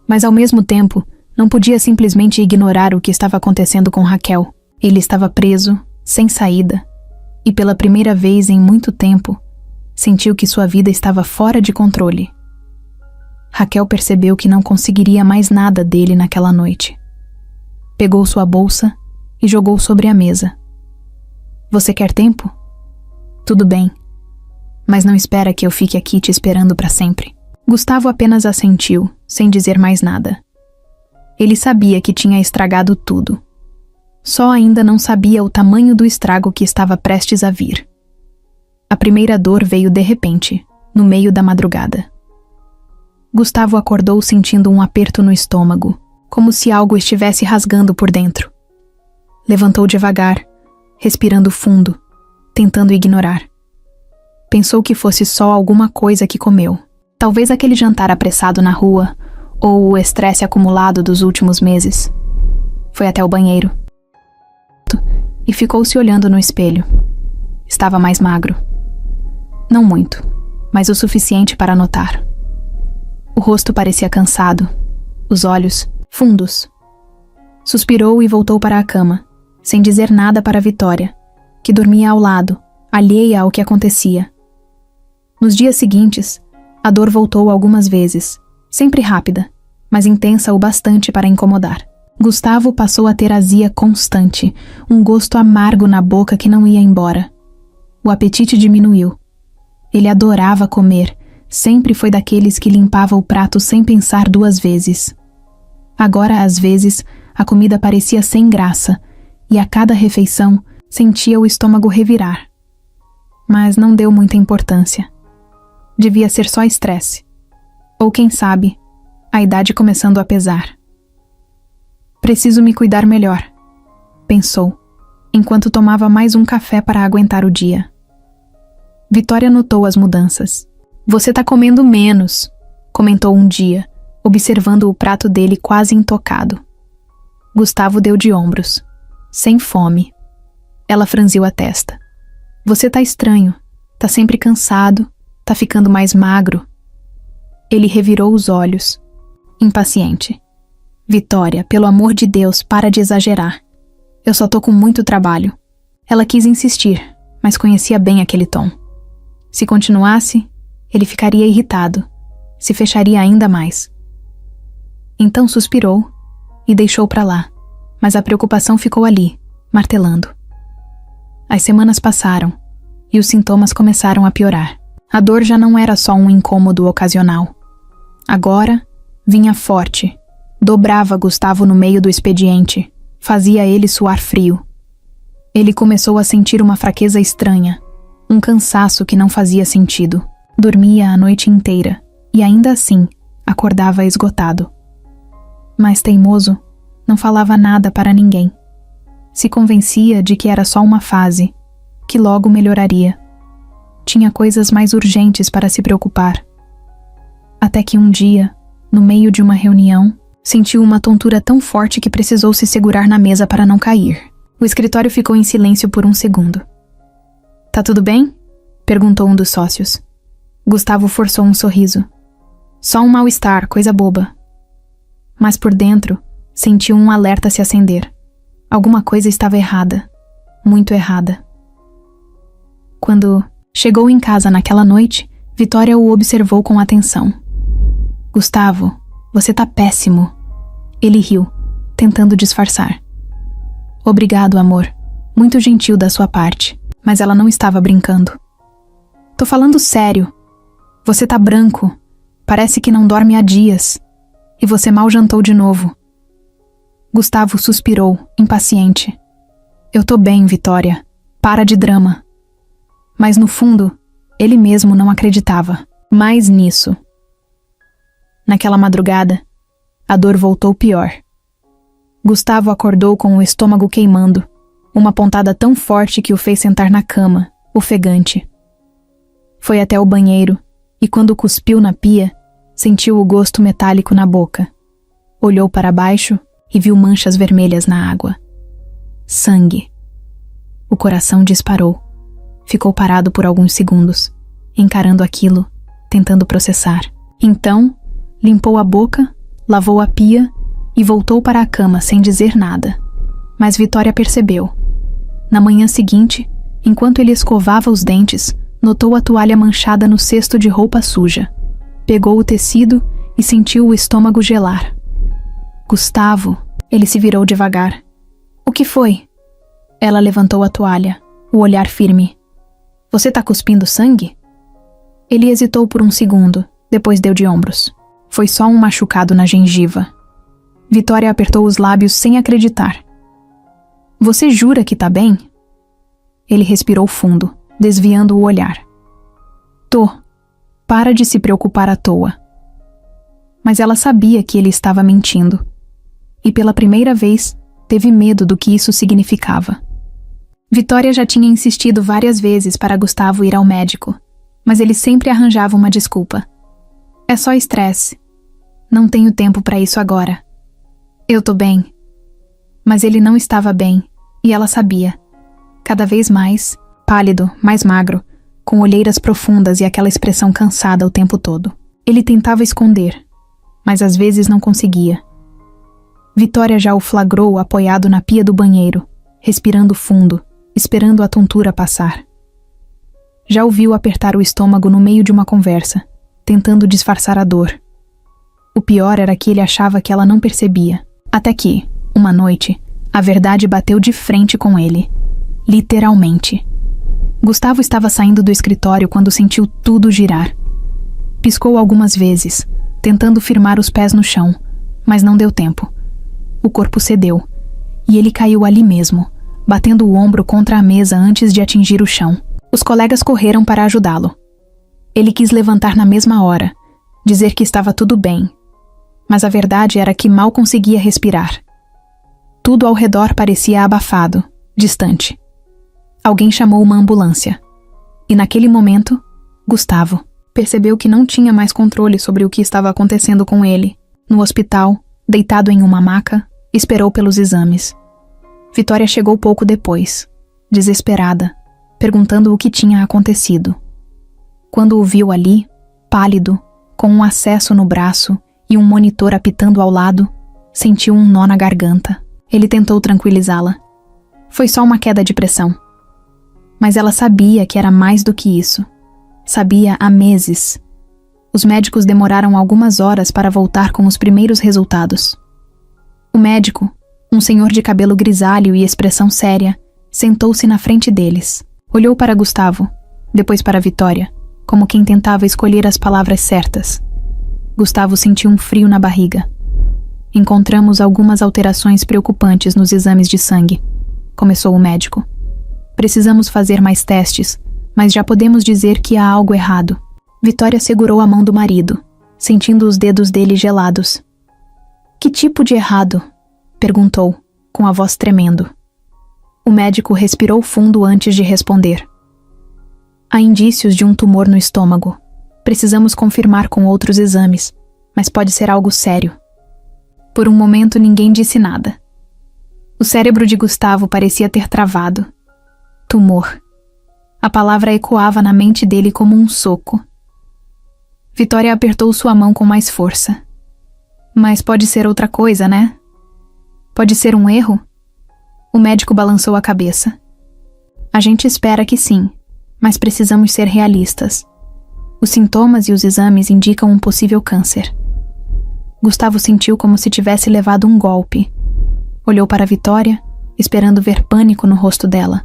Mas ao mesmo tempo, não podia simplesmente ignorar o que estava acontecendo com Raquel. Ele estava preso, sem saída, e pela primeira vez em muito tempo, sentiu que sua vida estava fora de controle. Raquel percebeu que não conseguiria mais nada dele naquela noite. Pegou sua bolsa e jogou sobre a mesa. Você quer tempo? Tudo bem, mas não espera que eu fique aqui te esperando para sempre. Gustavo apenas assentiu, sem dizer mais nada. Ele sabia que tinha estragado tudo. Só ainda não sabia o tamanho do estrago que estava prestes a vir. A primeira dor veio de repente, no meio da madrugada. Gustavo acordou sentindo um aperto no estômago, como se algo estivesse rasgando por dentro. Levantou devagar, respirando fundo, tentando ignorar. Pensou que fosse só alguma coisa que comeu. Talvez aquele jantar apressado na rua, ou o estresse acumulado dos últimos meses. Foi até o banheiro e ficou se olhando no espelho. Estava mais magro. Não muito, mas o suficiente para notar. O rosto parecia cansado, os olhos fundos. Suspirou e voltou para a cama, sem dizer nada para Vitória, que dormia ao lado, alheia ao que acontecia. Nos dias seguintes, a dor voltou algumas vezes, sempre rápida, mas intensa o bastante para incomodar. Gustavo passou a ter azia constante, um gosto amargo na boca que não ia embora. O apetite diminuiu. Ele adorava comer, sempre foi daqueles que limpava o prato sem pensar duas vezes. Agora, às vezes, a comida parecia sem graça, e a cada refeição sentia o estômago revirar. Mas não deu muita importância. Devia ser só estresse. Ou quem sabe, a idade começando a pesar. Preciso me cuidar melhor, pensou, enquanto tomava mais um café para aguentar o dia. Vitória notou as mudanças. Você tá comendo menos, comentou um dia, observando o prato dele quase intocado. Gustavo deu de ombros. Sem fome. Ela franziu a testa. Você tá estranho. Tá sempre cansado. Tá ficando mais magro. Ele revirou os olhos, impaciente. Vitória, pelo amor de Deus, para de exagerar. Eu só tô com muito trabalho. Ela quis insistir, mas conhecia bem aquele tom. Se continuasse, ele ficaria irritado, se fecharia ainda mais. Então suspirou e deixou pra lá, mas a preocupação ficou ali, martelando. As semanas passaram e os sintomas começaram a piorar. A dor já não era só um incômodo ocasional. Agora, vinha forte, dobrava Gustavo no meio do expediente, fazia ele suar frio. Ele começou a sentir uma fraqueza estranha, um cansaço que não fazia sentido. Dormia a noite inteira e ainda assim acordava esgotado. Mas teimoso, não falava nada para ninguém. Se convencia de que era só uma fase, que logo melhoraria. Tinha coisas mais urgentes para se preocupar. Até que um dia, no meio de uma reunião, sentiu uma tontura tão forte que precisou se segurar na mesa para não cair. O escritório ficou em silêncio por um segundo. Tá tudo bem? Perguntou um dos sócios. Gustavo forçou um sorriso. Só um mal-estar, coisa boba. Mas por dentro, sentiu um alerta se acender. Alguma coisa estava errada. Muito errada. Quando chegou em casa naquela noite, Vitória o observou com atenção. Gustavo, você tá péssimo. Ele riu, tentando disfarçar. Obrigado, amor. Muito gentil da sua parte. Mas ela não estava brincando. Tô falando sério. Você tá branco. Parece que não dorme há dias. E você mal jantou de novo. Gustavo suspirou, impaciente. Eu tô bem, Vitória. Para de drama. Mas no fundo, ele mesmo não acreditava mais nisso. Naquela madrugada, a dor voltou pior. Gustavo acordou com o estômago queimando, uma pontada tão forte que o fez sentar na cama, ofegante. Foi até o banheiro e quando cuspiu na pia, sentiu o gosto metálico na boca. Olhou para baixo e viu manchas vermelhas na água. Sangue. O coração disparou. Ficou parado por alguns segundos, encarando aquilo, tentando processar. Então, limpou a boca, lavou a pia e voltou para a cama sem dizer nada. Mas Vitória percebeu. Na manhã seguinte, enquanto ele escovava os dentes, notou a toalha manchada no cesto de roupa suja. Pegou o tecido e sentiu o estômago gelar. Gustavo, ele se virou devagar. O que foi? Ela levantou a toalha, o olhar firme. Você tá cuspindo sangue? Ele hesitou por um segundo, depois deu de ombros. Foi só um machucado na gengiva. Vitória apertou os lábios sem acreditar. Você jura que tá bem? Ele respirou fundo, desviando o olhar. Tô. Para de se preocupar à toa. Mas ela sabia que ele estava mentindo. E pela primeira vez, teve medo do que isso significava. Vitória já tinha insistido várias vezes para Gustavo ir ao médico, mas ele sempre arranjava uma desculpa. É só estresse. Não tenho tempo para isso agora. Eu tô bem. Mas ele não estava bem, e ela sabia. Cada vez mais, pálido, mais magro, com olheiras profundas e aquela expressão cansada o tempo todo. Ele tentava esconder, mas às vezes não conseguia. Vitória já o flagrou apoiado na pia do banheiro, respirando fundo, esperando a tontura passar. Já o viu apertar o estômago no meio de uma conversa, tentando disfarçar a dor. O pior era que ele achava que ela não percebia, até que, uma noite, a verdade bateu de frente com ele. Literalmente. Gustavo estava saindo do escritório quando sentiu tudo girar. Piscou algumas vezes, tentando firmar os pés no chão, mas não deu tempo. O corpo cedeu, e ele caiu ali mesmo, batendo o ombro contra a mesa antes de atingir o chão. Os colegas correram para ajudá-lo. Ele quis levantar na mesma hora, dizer que estava tudo bem, mas a verdade era que mal conseguia respirar. Tudo ao redor parecia abafado, distante. Alguém chamou uma ambulância. E naquele momento, Gustavo percebeu que não tinha mais controle sobre o que estava acontecendo com ele. No hospital, deitado em uma maca, esperou pelos exames. Vitória chegou pouco depois, desesperada, perguntando o que tinha acontecido. Quando o viu ali, pálido, com um acesso no braço e um monitor apitando ao lado, sentiu um nó na garganta. Ele tentou tranquilizá-la. Foi só uma queda de pressão. Mas ela sabia que era mais do que isso. Sabia há meses. Os médicos demoraram algumas horas para voltar com os primeiros resultados. O médico, um senhor de cabelo grisalho e expressão séria, sentou-se na frente deles. Olhou para Gustavo, depois para Vitória, como quem tentava escolher as palavras certas. Gustavo sentiu um frio na barriga. Encontramos algumas alterações preocupantes nos exames de sangue, começou o médico. Precisamos fazer mais testes, mas já podemos dizer que há algo errado. Vitória segurou a mão do marido, sentindo os dedos dele gelados. Que tipo de errado? Perguntou, com a voz tremendo. O médico respirou fundo antes de responder. Há indícios de um tumor no estômago. Precisamos confirmar com outros exames, mas pode ser algo sério. Por um momento ninguém disse nada. O cérebro de Gustavo parecia ter travado. Tumor. A palavra ecoava na mente dele como um soco. Vitória apertou sua mão com mais força. Mas pode ser outra coisa, né? Pode ser um erro? O médico balançou a cabeça. A gente espera que sim, mas precisamos ser realistas. Os sintomas e os exames indicam um possível câncer. Gustavo sentiu como se tivesse levado um golpe. Olhou para Vitória, esperando ver pânico no rosto dela.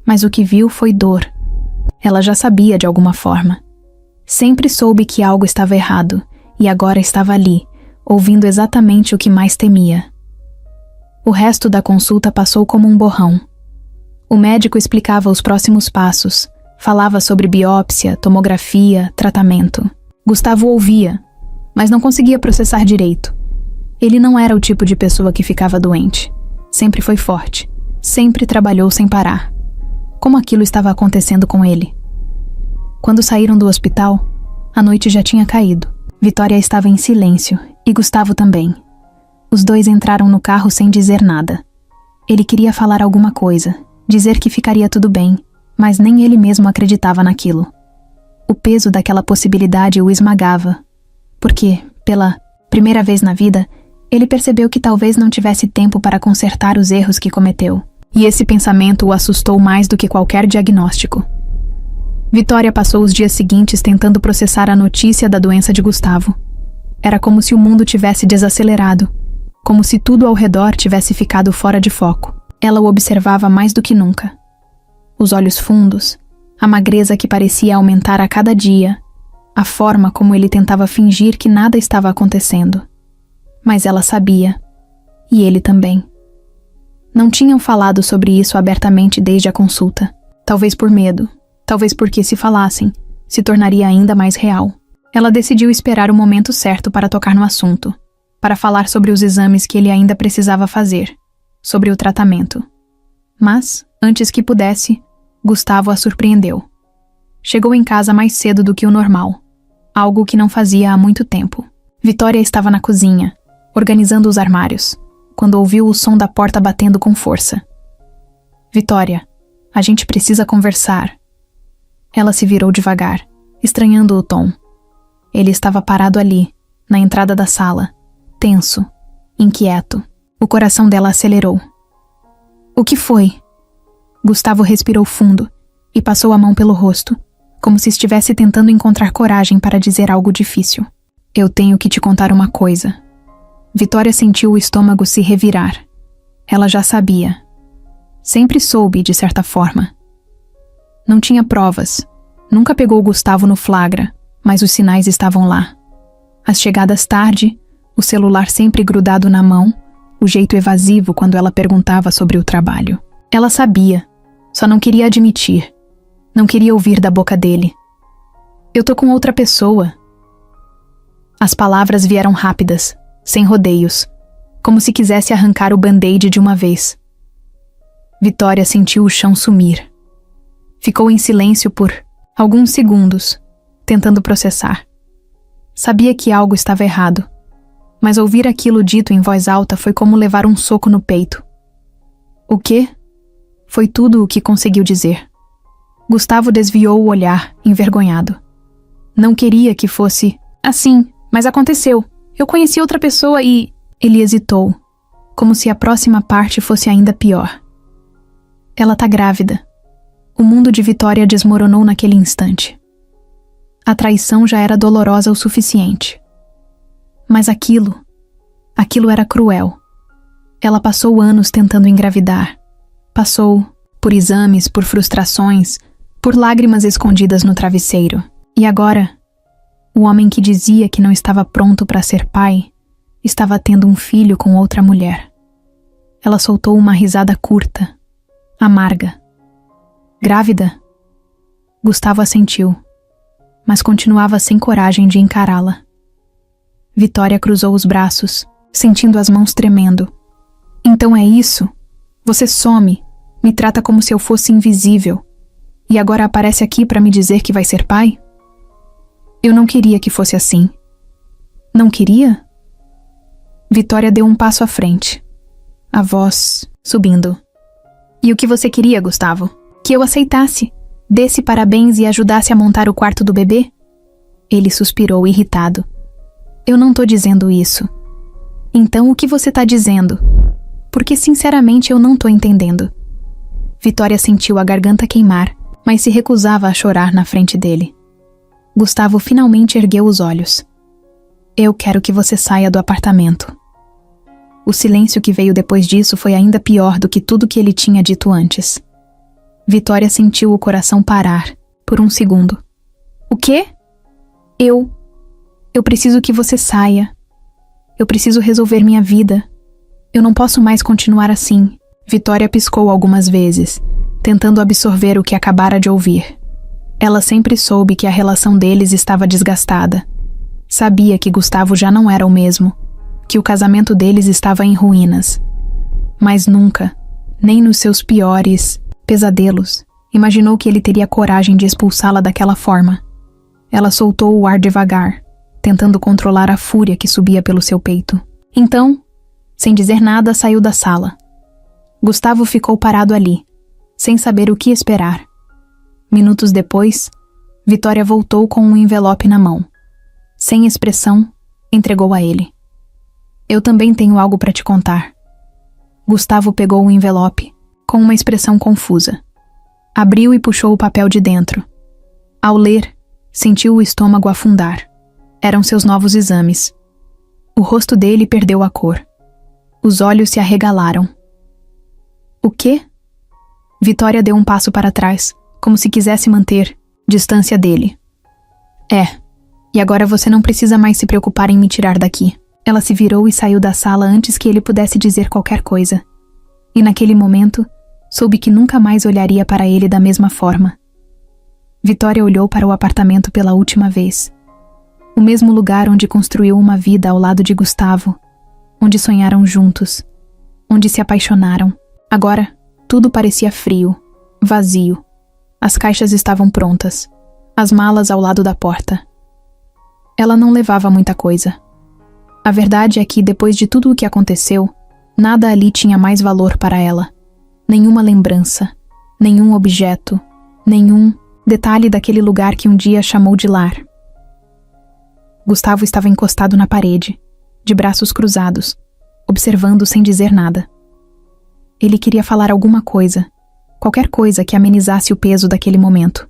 Mas o que viu foi dor. Ela já sabia de alguma forma. Sempre soube que algo estava errado, e agora estava ali, ouvindo exatamente o que mais temia. O resto da consulta passou como um borrão. O médico explicava os próximos passos, falava sobre biópsia, tomografia, tratamento. Gustavo ouvia, mas não conseguia processar direito. Ele não era o tipo de pessoa que ficava doente. Sempre foi forte, sempre trabalhou sem parar. Como aquilo estava acontecendo com ele? Quando saíram do hospital, a noite já tinha caído. Vitória estava em silêncio, e Gustavo também. Os dois entraram no carro sem dizer nada. Ele queria falar alguma coisa, dizer que ficaria tudo bem, mas nem ele mesmo acreditava naquilo. O peso daquela possibilidade o esmagava, porque, pela primeira vez na vida, ele percebeu que talvez não tivesse tempo para consertar os erros que cometeu. E esse pensamento o assustou mais do que qualquer diagnóstico. Vitória passou os dias seguintes tentando processar a notícia da doença de Gustavo. Era como se o mundo tivesse desacelerado, como se tudo ao redor tivesse ficado fora de foco. Ela o observava mais do que nunca. Os olhos fundos, a magreza que parecia aumentar a cada dia, a forma como ele tentava fingir que nada estava acontecendo. Mas ela sabia, e ele também. Não tinham falado sobre isso abertamente desde a consulta. Talvez por medo, talvez porque se falassem, se tornaria ainda mais real. Ela decidiu esperar o momento certo para tocar no assunto, para falar sobre os exames que ele ainda precisava fazer, sobre o tratamento. Mas, antes que pudesse, Gustavo a surpreendeu. Chegou em casa mais cedo do que o normal. algo que não fazia há muito tempo. Vitória estava na cozinha, organizando os armários, quando ouviu o som da porta batendo com força. Vitória, a gente precisa conversar. Ela se virou devagar, estranhando o tom. Ele estava parado ali, na entrada da sala, tenso, inquieto. O coração dela acelerou. O que foi? Gustavo respirou fundo e passou a mão pelo rosto, como se estivesse tentando encontrar coragem para dizer algo difícil. Eu tenho que te contar uma coisa. Vitória sentiu o estômago se revirar. Ela já sabia. Sempre soube, de certa forma. Não tinha provas. Nunca pegou Gustavo no flagra, mas os sinais estavam lá. As chegadas tarde, o celular sempre grudado na mão, o jeito evasivo quando ela perguntava sobre o trabalho. Ela sabia, só não queria admitir. Não queria ouvir da boca dele. Eu tô com outra pessoa. As palavras vieram rápidas, sem rodeios, como se quisesse arrancar o band-aid de uma vez. Vitória sentiu o chão sumir. Ficou em silêncio por alguns segundos, tentando processar. Sabia que algo estava errado, mas ouvir aquilo dito em voz alta foi como levar um soco no peito. O quê? Foi tudo o que conseguiu dizer. Gustavo desviou o olhar, envergonhado. Não queria que fosse assim, mas aconteceu. Eu conheci outra pessoa e... Ele hesitou, como se a próxima parte fosse ainda pior. Ela tá grávida. O mundo de Vitória desmoronou naquele instante. A traição já era dolorosa o suficiente. Mas aquilo era cruel. Ela passou anos tentando engravidar. Passou por exames, por frustrações, por lágrimas escondidas no travesseiro. E agora, o homem que dizia que não estava pronto para ser pai, estava tendo um filho com outra mulher. Ela soltou uma risada curta, amarga. Grávida? Gustavo assentiu, mas continuava sem coragem de encará-la. Vitória cruzou os braços, sentindo as mãos tremendo. Então é isso? Você some, me trata como se eu fosse invisível, e agora aparece aqui para me dizer que vai ser pai? Eu não queria que fosse assim. Não queria? Vitória deu um passo à frente, a voz subindo. E o que você queria, Gustavo? Que eu aceitasse, desse parabéns e ajudasse a montar o quarto do bebê? Ele suspirou, irritado. Eu não tô dizendo isso. Então o que você tá dizendo? Porque sinceramente eu não tô entendendo. Vitória sentiu a garganta queimar, mas se recusava a chorar na frente dele. Gustavo finalmente ergueu os olhos. Eu quero que você saia do apartamento. O silêncio que veio depois disso foi ainda pior do que tudo que ele tinha dito antes. Vitória sentiu o coração parar, por um segundo. O quê? Eu preciso que você saia. Eu preciso resolver minha vida. Eu não posso mais continuar assim. Vitória piscou algumas vezes, tentando absorver o que acabara de ouvir. Ela sempre soube que a relação deles estava desgastada. Sabia que Gustavo já não era o mesmo, que o casamento deles estava em ruínas. Mas nunca, nem nos seus piores pesadelos, imaginou que ele teria coragem de expulsá-la daquela forma. Ela soltou o ar devagar, tentando controlar a fúria que subia pelo seu peito. Então, sem dizer nada, saiu da sala. Gustavo ficou parado ali, sem saber o que esperar. Minutos depois, Vitória voltou com um envelope na mão. Sem expressão, entregou a ele. Eu também tenho algo para te contar. Gustavo pegou o envelope, com uma expressão confusa. Abriu e puxou o papel de dentro. Ao ler, sentiu o estômago afundar. Eram seus novos exames. O rosto dele perdeu a cor. Os olhos se arregalaram. O quê? Vitória deu um passo para trás, como se quisesse manter distância dele. E agora você não precisa mais se preocupar em me tirar daqui. Ela se virou e saiu da sala antes que ele pudesse dizer qualquer coisa. E naquele momento, soube que nunca mais olharia para ele da mesma forma. Vitória olhou para o apartamento pela última vez. O mesmo lugar onde construiu uma vida ao lado de Gustavo, onde sonharam juntos, onde se apaixonaram. Agora, tudo parecia frio, vazio. As caixas estavam prontas, as malas ao lado da porta. Ela não levava muita coisa. A verdade é que, depois de tudo o que aconteceu, nada ali tinha mais valor para ela. Nenhuma lembrança, nenhum objeto, nenhum detalhe daquele lugar que um dia chamou de lar. Gustavo estava encostado na parede, de braços cruzados, observando sem dizer nada. Ele queria falar alguma coisa, qualquer coisa que amenizasse o peso daquele momento.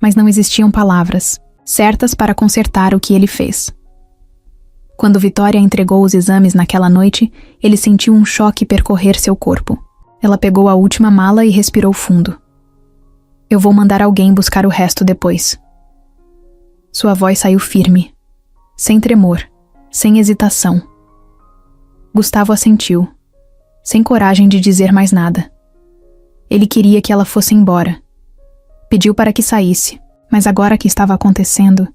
Mas não existiam palavras certas para consertar o que ele fez. Quando Vitória entregou os exames naquela noite, ele sentiu um choque percorrer seu corpo. Ela pegou a última mala e respirou fundo. Eu vou mandar alguém buscar o resto depois. Sua voz saiu firme, sem tremor, sem hesitação. Gustavo assentiu, sem coragem de dizer mais nada. Ele queria que ela fosse embora. Pediu para que saísse, mas agora que estava acontecendo,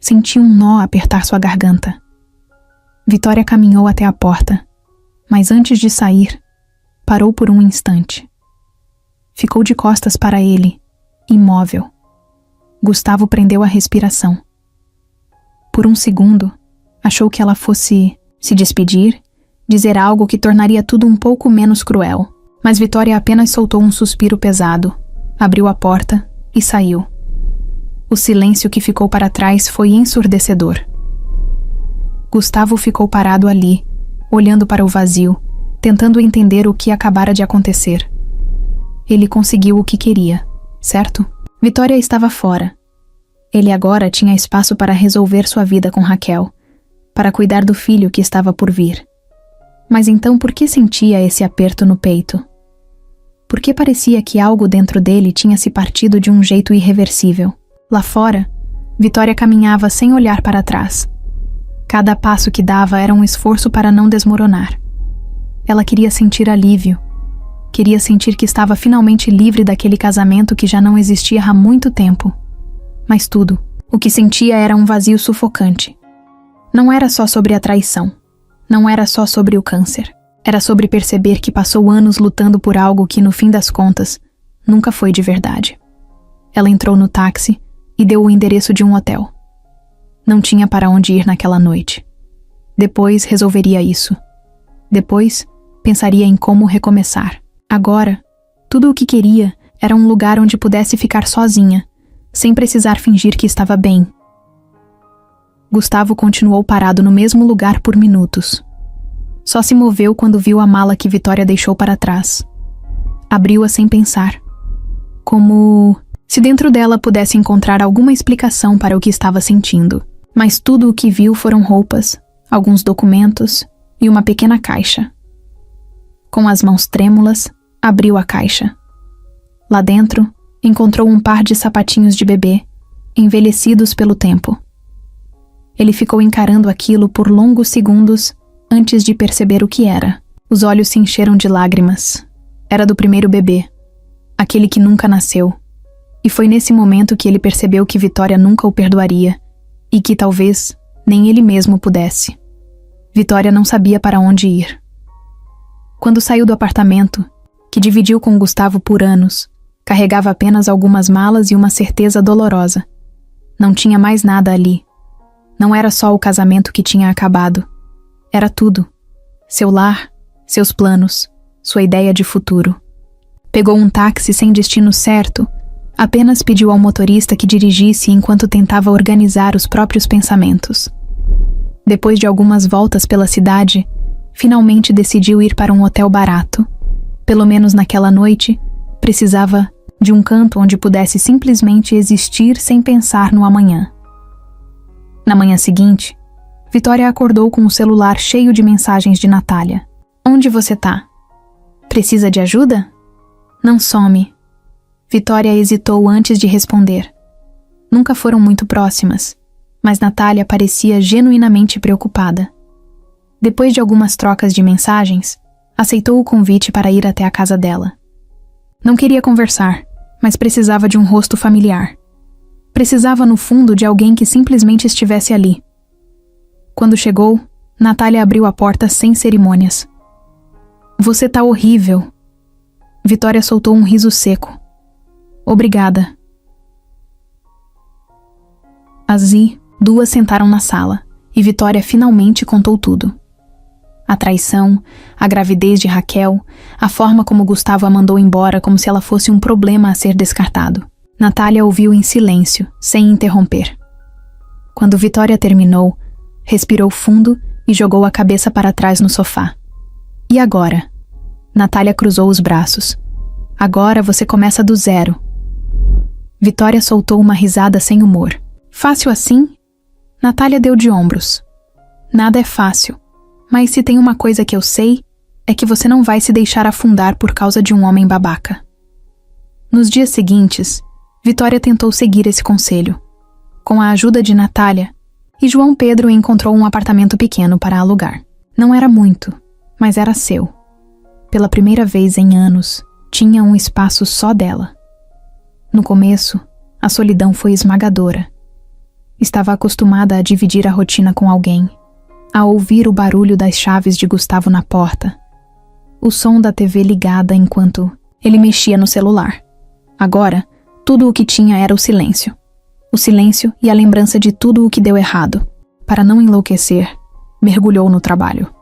sentiu um nó apertar sua garganta. Vitória caminhou até a porta, mas antes de sair, parou por um instante. Ficou de costas para ele, imóvel. Gustavo prendeu a respiração. Por um segundo, achou que ela fosse se despedir, dizer algo que tornaria tudo um pouco menos cruel, mas Vitória apenas soltou um suspiro pesado, abriu a porta e saiu. O silêncio que ficou para trás foi ensurdecedor. Gustavo ficou parado ali, olhando para o vazio, tentando entender o que acabara de acontecer. Ele conseguiu o que queria, certo? Vitória estava fora. Ele agora tinha espaço para resolver sua vida com Raquel, para cuidar do filho que estava por vir. Mas então por que sentia esse aperto no peito? Por que parecia que algo dentro dele tinha se partido de um jeito irreversível? Lá fora, Vitória caminhava sem olhar para trás. Cada passo que dava era um esforço para não desmoronar. Ela queria sentir alívio. Queria sentir que estava finalmente livre daquele casamento que já não existia há muito tempo. Mas tudo, o que sentia era um vazio sufocante. Não era só sobre a traição. Não era só sobre o câncer. Era sobre perceber que passou anos lutando por algo que, no fim das contas, nunca foi de verdade. Ela entrou no táxi e deu o endereço de um hotel. Não tinha para onde ir naquela noite. Depois resolveria isso. Depois, pensaria em como recomeçar. Agora, tudo o que queria era um lugar onde pudesse ficar sozinha, sem precisar fingir que estava bem. Gustavo continuou parado no mesmo lugar por minutos. Só se moveu quando viu a mala que Vitória deixou para trás. Abriu-a sem pensar. Como se dentro dela pudesse encontrar alguma explicação para o que estava sentindo. Mas tudo o que viu foram roupas, alguns documentos e uma pequena caixa. Com as mãos trêmulas, abriu a caixa. Lá dentro, encontrou um par de sapatinhos de bebê, envelhecidos pelo tempo. Ele ficou encarando aquilo por longos segundos antes de perceber o que era. Os olhos se encheram de lágrimas. Era do primeiro bebê, aquele que nunca nasceu. E foi nesse momento que ele percebeu que Vitória nunca o perdoaria e que talvez nem ele mesmo pudesse. Vitória não sabia para onde ir. Quando saiu do apartamento, que dividiu com Gustavo por anos, carregava apenas algumas malas e uma certeza dolorosa. Não tinha mais nada ali. Não era só o casamento que tinha acabado. Era tudo. Seu lar, seus planos, sua ideia de futuro. Pegou um táxi sem destino certo, apenas pediu ao motorista que dirigisse enquanto tentava organizar os próprios pensamentos. Depois de algumas voltas pela cidade, finalmente decidiu ir para um hotel barato. Pelo menos naquela noite, precisava de um canto onde pudesse simplesmente existir sem pensar no amanhã. Na manhã seguinte, Vitória acordou com o celular cheio de mensagens de Natália. Onde você tá? Precisa de ajuda? Não some. Vitória hesitou antes de responder. Nunca foram muito próximas, mas Natália parecia genuinamente preocupada. Depois de algumas trocas de mensagens, aceitou o convite para ir até a casa dela. Não queria conversar, mas precisava de um rosto familiar. Precisava, no fundo, de alguém que simplesmente estivesse ali. Quando chegou, Natália abriu a porta sem cerimônias. Você tá horrível. Vitória soltou um riso seco. Obrigada. A Zi Duas sentaram na sala, e Vitória finalmente contou tudo. A traição, a gravidez de Raquel, a forma como Gustavo a mandou embora como se ela fosse um problema a ser descartado. Natália ouviu em silêncio, sem interromper. Quando Vitória terminou, respirou fundo e jogou a cabeça para trás no sofá. E agora? Natália cruzou os braços. Agora você começa do zero. Vitória soltou uma risada sem humor. Fácil assim? Natália deu de ombros. Nada é fácil, mas se tem uma coisa que eu sei, é que você não vai se deixar afundar por causa de um homem babaca. Nos dias seguintes, Vitória tentou seguir esse conselho. Com a ajuda de Natália, e João Pedro encontrou um apartamento pequeno para alugar. Não era muito, mas era seu. Pela primeira vez em anos, tinha um espaço só dela. No começo, a solidão foi esmagadora. Estava acostumada a dividir a rotina com alguém, a ouvir o barulho das chaves de Gustavo na porta, o som da TV ligada enquanto ele mexia no celular. Agora, tudo o que tinha era o silêncio. O silêncio e a lembrança de tudo o que deu errado. Para não enlouquecer, mergulhou no trabalho.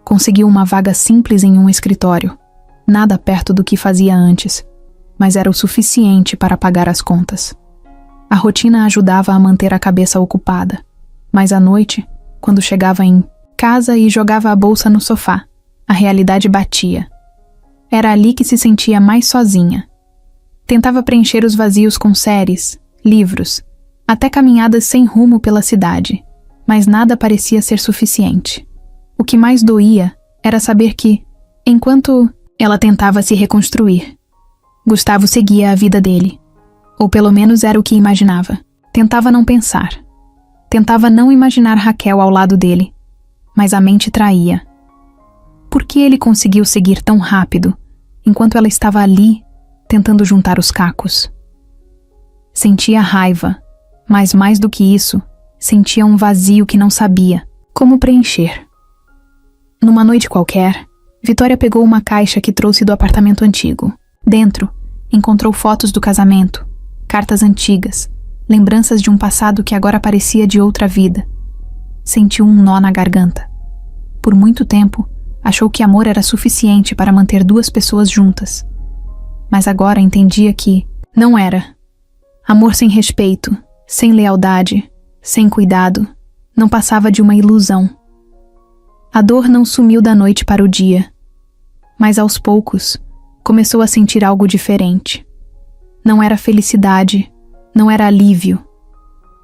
Conseguiu uma vaga simples em um escritório, nada perto do que fazia antes, mas era o suficiente para pagar as contas. A rotina ajudava a manter a cabeça ocupada, mas à noite, quando chegava em casa e jogava a bolsa no sofá, a realidade batia. Era ali que se sentia mais sozinha. Tentava preencher os vazios com séries, livros, até caminhadas sem rumo pela cidade, mas nada parecia ser suficiente. O que mais doía era saber que, enquanto ela tentava se reconstruir, Gustavo seguia a vida dele. Ou pelo menos era o que imaginava. Tentava não pensar. Tentava não imaginar Raquel ao lado dele, mas a mente traía. Por que ele conseguiu seguir tão rápido, enquanto ela estava ali, tentando juntar os cacos? Sentia raiva, mas mais do que isso, sentia um vazio que não sabia como preencher. Numa noite qualquer, Vitória pegou uma caixa que trouxe do apartamento antigo. Dentro, encontrou fotos do casamento, cartas antigas, lembranças de um passado que agora parecia de outra vida. Sentiu um nó na garganta. Por muito tempo, achou que amor era suficiente para manter duas pessoas juntas. Mas agora entendia que não era. Amor sem respeito, sem lealdade, sem cuidado, não passava de uma ilusão. A dor não sumiu da noite para o dia, mas aos poucos começou a sentir algo diferente. Não era felicidade, não era alívio.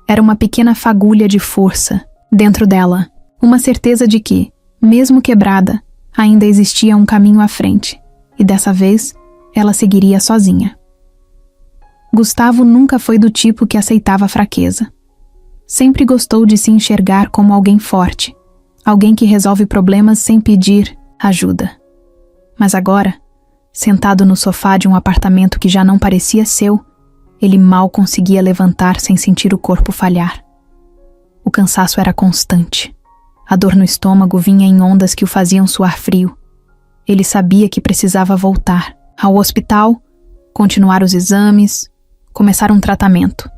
Era uma pequena fagulha de força dentro dela, uma certeza de que, mesmo quebrada, ainda existia um caminho à frente, e dessa vez ela seguiria sozinha. Gustavo nunca foi do tipo que aceitava a fraqueza. Sempre gostou de se enxergar como alguém forte, alguém que resolve problemas sem pedir ajuda. Mas agora, sentado no sofá de um apartamento que já não parecia seu, ele mal conseguia levantar sem sentir o corpo falhar. O cansaço era constante. A dor no estômago vinha em ondas que o faziam suar frio. Ele sabia que precisava voltar ao hospital, continuar os exames, começar um tratamento.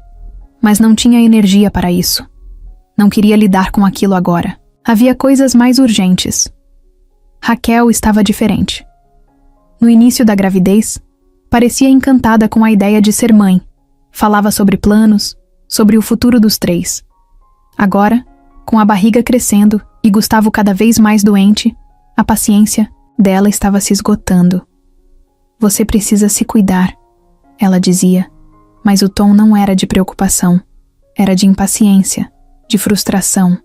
Mas não tinha energia para isso. Não queria lidar com aquilo agora. Havia coisas mais urgentes. Raquel estava diferente. No início da gravidez, parecia encantada com a ideia de ser mãe. Falava sobre planos, sobre o futuro dos três. Agora, com a barriga crescendo e Gustavo cada vez mais doente, a paciência dela estava se esgotando. Você precisa se cuidar, ela dizia, mas o tom não era de preocupação, era de impaciência, de frustração.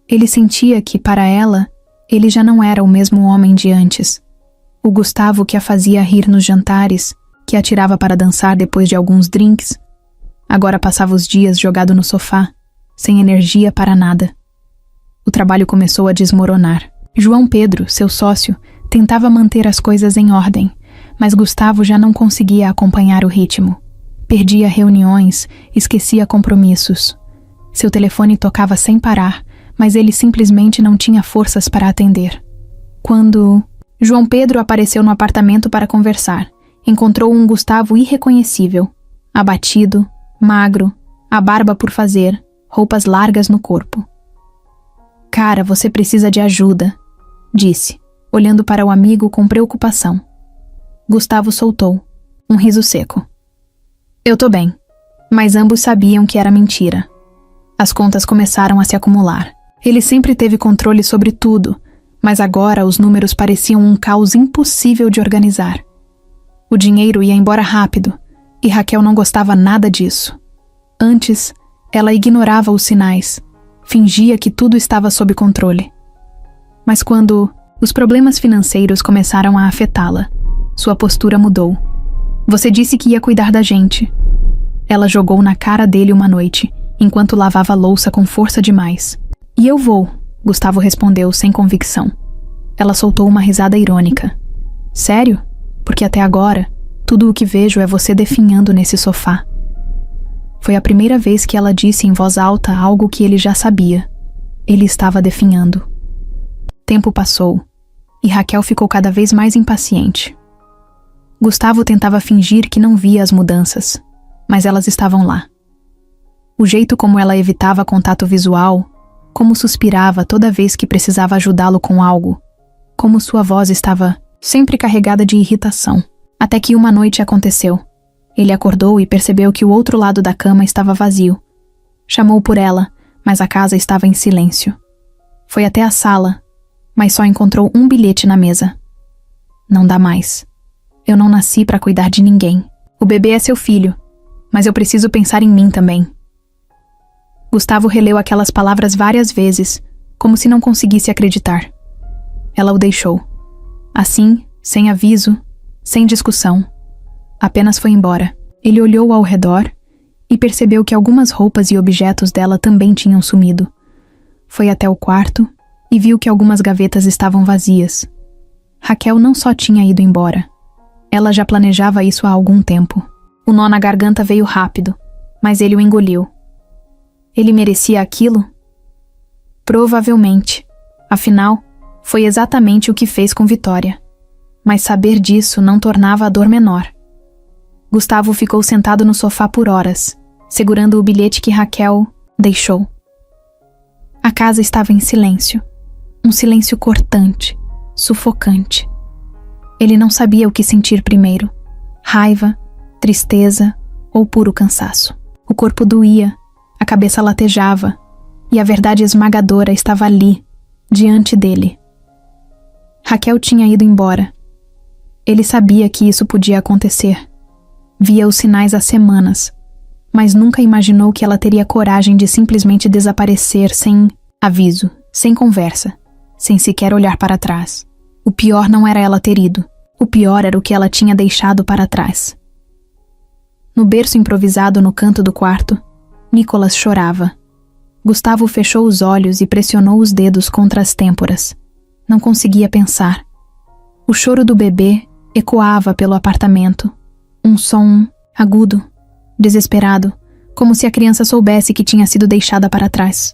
Ele sentia que, para ela, ele já não era o mesmo homem de antes. O Gustavo que a fazia rir nos jantares, que a tirava para dançar depois de alguns drinks, agora passava os dias jogado no sofá, sem energia para nada. O trabalho começou a desmoronar. João Pedro, seu sócio, tentava manter as coisas em ordem, mas Gustavo já não conseguia acompanhar o ritmo. Perdia reuniões, esquecia compromissos. Seu telefone tocava sem parar, mas ele simplesmente não tinha forças para atender. Quando João Pedro apareceu no apartamento para conversar, encontrou um Gustavo irreconhecível, abatido, magro, a barba por fazer, roupas largas no corpo. Cara, você precisa de ajuda, disse, olhando para o amigo com preocupação. Gustavo soltou um riso seco. Eu tô bem, mas ambos sabiam que era mentira. As contas começaram a se acumular. Ele sempre teve controle sobre tudo, mas agora os números pareciam um caos impossível de organizar. O dinheiro ia embora rápido, e Raquel não gostava nada disso. Antes, ela ignorava os sinais, fingia que tudo estava sob controle. Mas quando os problemas financeiros começaram a afetá-la, sua postura mudou. Você disse que ia cuidar da gente. Ela jogou na cara dele uma noite, enquanto lavava a louça com força demais. E eu vou, Gustavo respondeu sem convicção. Ela soltou uma risada irônica. Sério? Porque até agora, tudo o que vejo é você definhando nesse sofá. Foi a primeira vez que ela disse em voz alta algo que ele já sabia. Ele estava definhando. Tempo passou, e Raquel ficou cada vez mais impaciente. Gustavo tentava fingir que não via as mudanças, mas elas estavam lá. O jeito como ela evitava contato visual, como suspirava toda vez que precisava ajudá-lo com algo, como sua voz estava sempre carregada de irritação. Até que uma noite aconteceu. Ele acordou e percebeu que o outro lado da cama estava vazio. Chamou por ela, mas a casa estava em silêncio. Foi até a sala, mas só encontrou um bilhete na mesa. Não dá mais. Eu não nasci para cuidar de ninguém. O bebê é seu filho, mas eu preciso pensar em mim também. Gustavo releu aquelas palavras várias vezes, como se não conseguisse acreditar. Ela o deixou. Assim, sem aviso, sem discussão. Apenas foi embora. Ele olhou ao redor e percebeu que algumas roupas e objetos dela também tinham sumido. Foi até o quarto e viu que algumas gavetas estavam vazias. Raquel não só tinha ido embora. Ela já planejava isso há algum tempo. O nó na garganta veio rápido, mas ele o engoliu. Ele merecia aquilo? Provavelmente. Afinal, foi exatamente o que fez com Vitória. Mas saber disso não tornava a dor menor. Gustavo ficou sentado no sofá por horas, segurando o bilhete que Raquel deixou. A casa estava em silêncio. Um silêncio cortante, sufocante. Ele não sabia o que sentir primeiro. Raiva, tristeza ou puro cansaço. O corpo doía, a cabeça latejava, e a verdade esmagadora estava ali, diante dele. Raquel tinha ido embora. Ele sabia que isso podia acontecer. Via os sinais há semanas, mas nunca imaginou que ela teria coragem de simplesmente desaparecer sem aviso, sem conversa, sem sequer olhar para trás. O pior não era ela ter ido. O pior era o que ela tinha deixado para trás. No berço improvisado no canto do quarto, Nicolas chorava. Gustavo fechou os olhos e pressionou os dedos contra as têmporas. Não conseguia pensar. O choro do bebê ecoava pelo apartamento. Um som agudo, desesperado, como se a criança soubesse que tinha sido deixada para trás.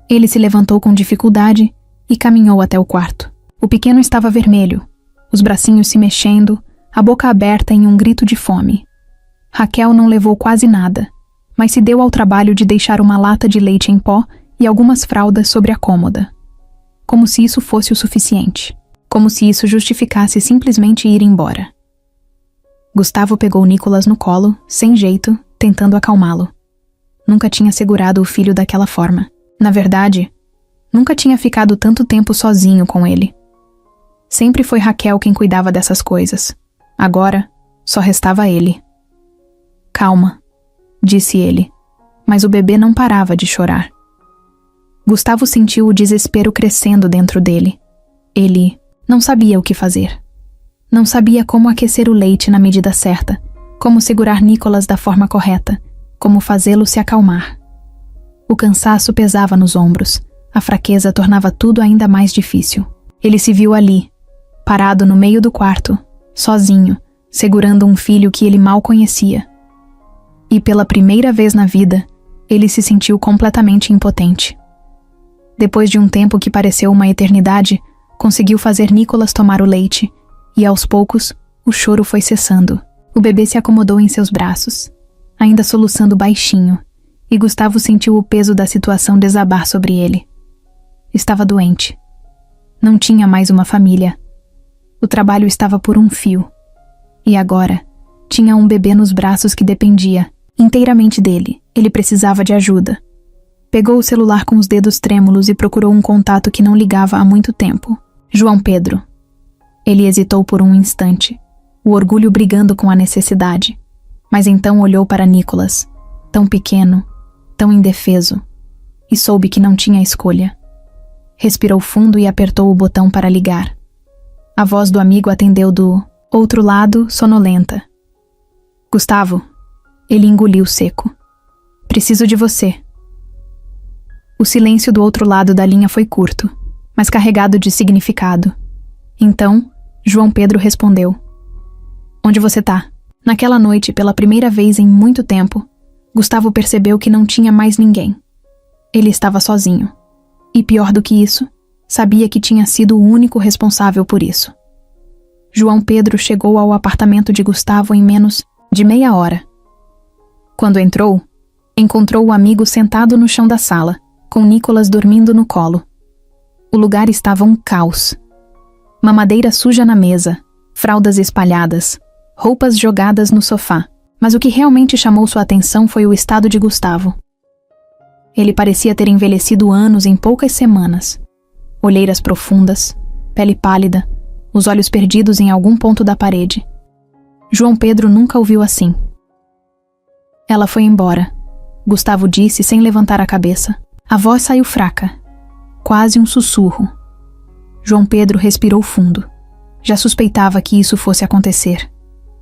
Ele se levantou com dificuldade e caminhou até o quarto. O pequeno estava vermelho, os bracinhos se mexendo, a boca aberta em um grito de fome. Raquel não levou quase nada, mas se deu ao trabalho de deixar uma lata de leite em pó e algumas fraldas sobre a cômoda. Como se isso fosse o suficiente. Como se isso justificasse simplesmente ir embora. Gustavo pegou Nicolas no colo, sem jeito, tentando acalmá-lo. Nunca tinha segurado o filho daquela forma. Na verdade, nunca tinha ficado tanto tempo sozinho com ele. Sempre foi Raquel quem cuidava dessas coisas. Agora, só restava ele. Calma, disse ele, mas o bebê não parava de chorar. Gustavo sentiu o desespero crescendo dentro dele. Ele não sabia o que fazer. Não sabia como aquecer o leite na medida certa, como segurar Nicolas da forma correta, como fazê-lo se acalmar. O cansaço pesava nos ombros, a fraqueza tornava tudo ainda mais difícil. Ele se viu ali, parado no meio do quarto, sozinho, segurando um filho que ele mal conhecia. E pela primeira vez na vida, ele se sentiu completamente impotente. Depois de um tempo que pareceu uma eternidade, conseguiu fazer Nicolas tomar o leite, e aos poucos, o choro foi cessando. O bebê se acomodou em seus braços, ainda soluçando baixinho, e Gustavo sentiu o peso da situação desabar sobre ele. Estava doente. Não tinha mais uma família. O trabalho estava por um fio. E agora, tinha um bebê nos braços que dependia inteiramente dele. Ele precisava de ajuda. Pegou o celular com os dedos trêmulos e procurou um contato que não ligava há muito tempo. João Pedro. Ele hesitou por um instante, o orgulho brigando com a necessidade. Mas então olhou para Nicolas, tão pequeno, tão indefeso, e soube que não tinha escolha. Respirou fundo e apertou o botão para ligar. A voz do amigo atendeu do outro lado, sonolenta. Gustavo. Ele engoliu seco. Preciso de você. O silêncio do outro lado da linha foi curto, mas carregado de significado. Então, João Pedro respondeu. Onde você tá? Naquela noite, pela primeira vez em muito tempo, Gustavo percebeu que não tinha mais ninguém. Ele estava sozinho. E pior do que isso, sabia que tinha sido o único responsável por isso. João Pedro chegou ao apartamento de Gustavo em menos de meia hora. Quando entrou, encontrou o amigo sentado no chão da sala, com Nicolas dormindo no colo. O lugar estava um caos. Mamadeira suja na mesa, fraldas espalhadas, roupas jogadas no sofá. Mas o que realmente chamou sua atenção foi o estado de Gustavo. Ele parecia ter envelhecido anos em poucas semanas. Olheiras profundas, pele pálida, os olhos perdidos em algum ponto da parede. João Pedro nunca o viu assim. Ela foi embora, Gustavo disse sem levantar a cabeça. A voz saiu fraca, quase um sussurro. João Pedro respirou fundo. Já suspeitava que isso fosse acontecer.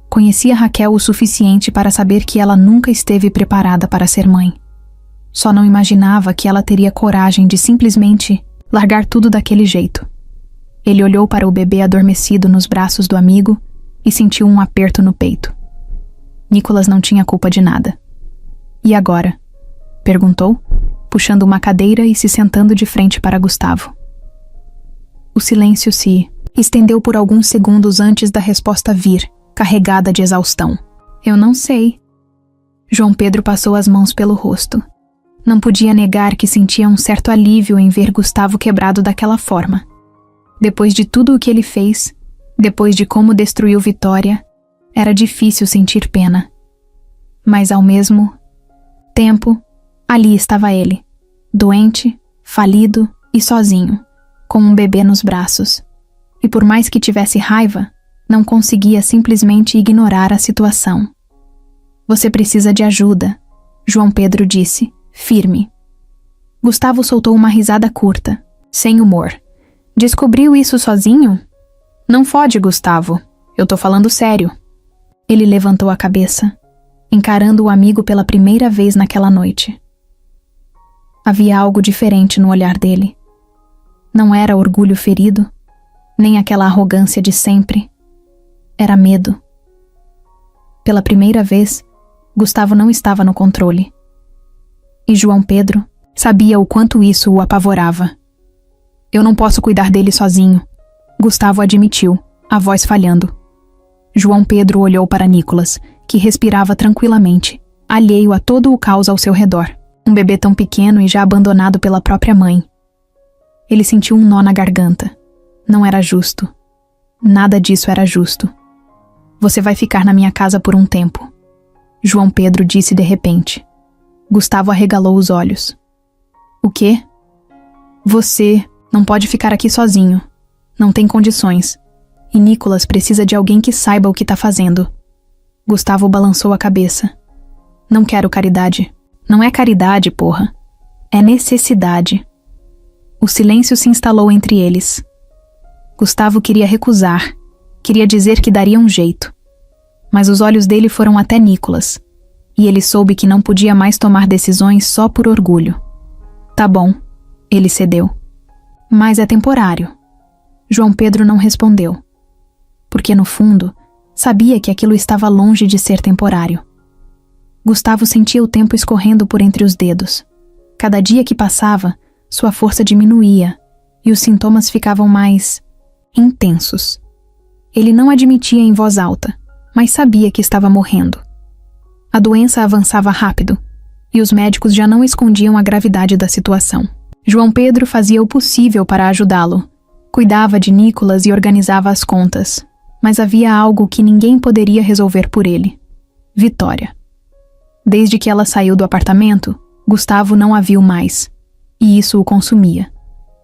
Conhecia Raquel o suficiente para saber que ela nunca esteve preparada para ser mãe. Só não imaginava que ela teria coragem de simplesmente largar tudo daquele jeito. Ele olhou para o bebê adormecido nos braços do amigo e sentiu um aperto no peito. Nicolas não tinha culpa de nada. E agora? Perguntou, puxando uma cadeira e se sentando de frente para Gustavo. O silêncio se estendeu por alguns segundos antes da resposta vir, carregada de exaustão. Eu não sei. João Pedro passou as mãos pelo rosto. Não podia negar que sentia um certo alívio em ver Gustavo quebrado daquela forma. Depois de tudo o que ele fez, depois de como destruiu Vitória, era difícil sentir pena. Mas ao mesmo tempo, ali estava ele, doente, falido e sozinho, com um bebê nos braços. E por mais que tivesse raiva, não conseguia simplesmente ignorar a situação. Você precisa de ajuda, João Pedro disse, firme. Gustavo soltou uma risada curta, sem humor. Descobriu isso sozinho? Não fode, Gustavo. Eu tô falando sério. Ele levantou a cabeça, encarando o amigo pela primeira vez naquela noite. Havia algo diferente no olhar dele. Não era orgulho ferido, nem aquela arrogância de sempre. Era medo. Pela primeira vez, Gustavo não estava no controle. E João Pedro sabia o quanto isso o apavorava. Eu não posso cuidar dele sozinho, Gustavo admitiu, a voz falhando. João Pedro olhou para Nicolas, que respirava tranquilamente, alheio a todo o caos ao seu redor. Um bebê tão pequeno e já abandonado pela própria mãe. Ele sentiu um nó na garganta. Não era justo. Nada disso era justo. Você vai ficar na minha casa por um tempo, João Pedro disse de repente. Gustavo arregalou os olhos. O quê? Você não pode ficar aqui sozinho. Não tem condições. E Nicolas precisa de alguém que saiba o que tá fazendo. Gustavo balançou a cabeça. Não quero caridade. Não é caridade, porra. É necessidade. O silêncio se instalou entre eles. Gustavo queria recusar. Queria dizer que daria um jeito. Mas os olhos dele foram até Nicolas. E ele soube que não podia mais tomar decisões só por orgulho. Tá bom. Ele cedeu. Mas é temporário. João Pedro não respondeu. Porque no fundo, sabia que aquilo estava longe de ser temporário. Gustavo sentia o tempo escorrendo por entre os dedos. Cada dia que passava, sua força diminuía e os sintomas ficavam mais intensos. Ele não admitia em voz alta, mas sabia que estava morrendo. A doença avançava rápido, e os médicos já não escondiam a gravidade da situação. João Pedro fazia o possível para ajudá-lo. Cuidava de Nicolas e organizava as contas. Mas havia algo que ninguém poderia resolver por ele: Vitória. Desde que ela saiu do apartamento, Gustavo não a viu mais, e isso o consumia.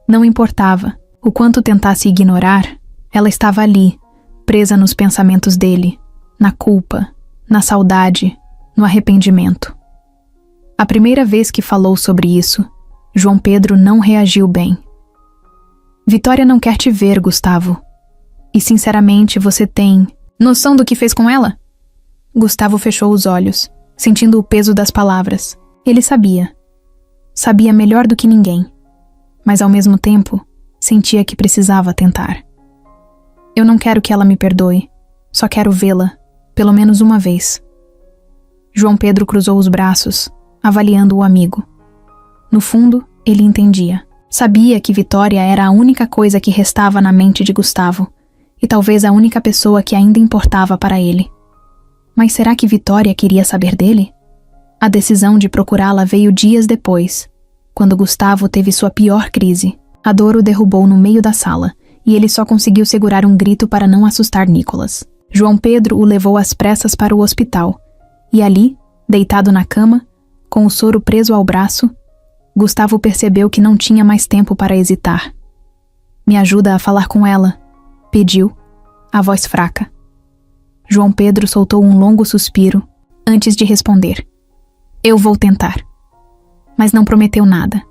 Não importava o quanto tentasse ignorar, ela estava ali, presa nos pensamentos dele, na culpa, na saudade, no arrependimento. A primeira vez que falou sobre isso, João Pedro não reagiu bem. Vitória não quer te ver, Gustavo. E sinceramente você tem noção do que fez com ela? Gustavo fechou os olhos, sentindo o peso das palavras. Ele sabia. Sabia melhor do que ninguém. Mas ao mesmo tempo, sentia que precisava tentar. Eu não quero que ela me perdoe. Só quero vê-la, pelo menos uma vez. João Pedro cruzou os braços, avaliando o amigo. No fundo, ele entendia. Sabia que Vitória era a única coisa que restava na mente de Gustavo, e talvez a única pessoa que ainda importava para ele. Mas será que Vitória queria saber dele? A decisão de procurá-la veio dias depois, quando Gustavo teve sua pior crise. A dor o derrubou no meio da sala, e ele só conseguiu segurar um grito para não assustar Nicolas. João Pedro o levou às pressas para o hospital, e ali, deitado na cama, com o soro preso ao braço, Gustavo percebeu que não tinha mais tempo para hesitar. Me ajuda a falar com ela, pediu, a voz fraca. João Pedro soltou um longo suspiro antes de responder. Eu vou tentar. Mas não prometeu nada.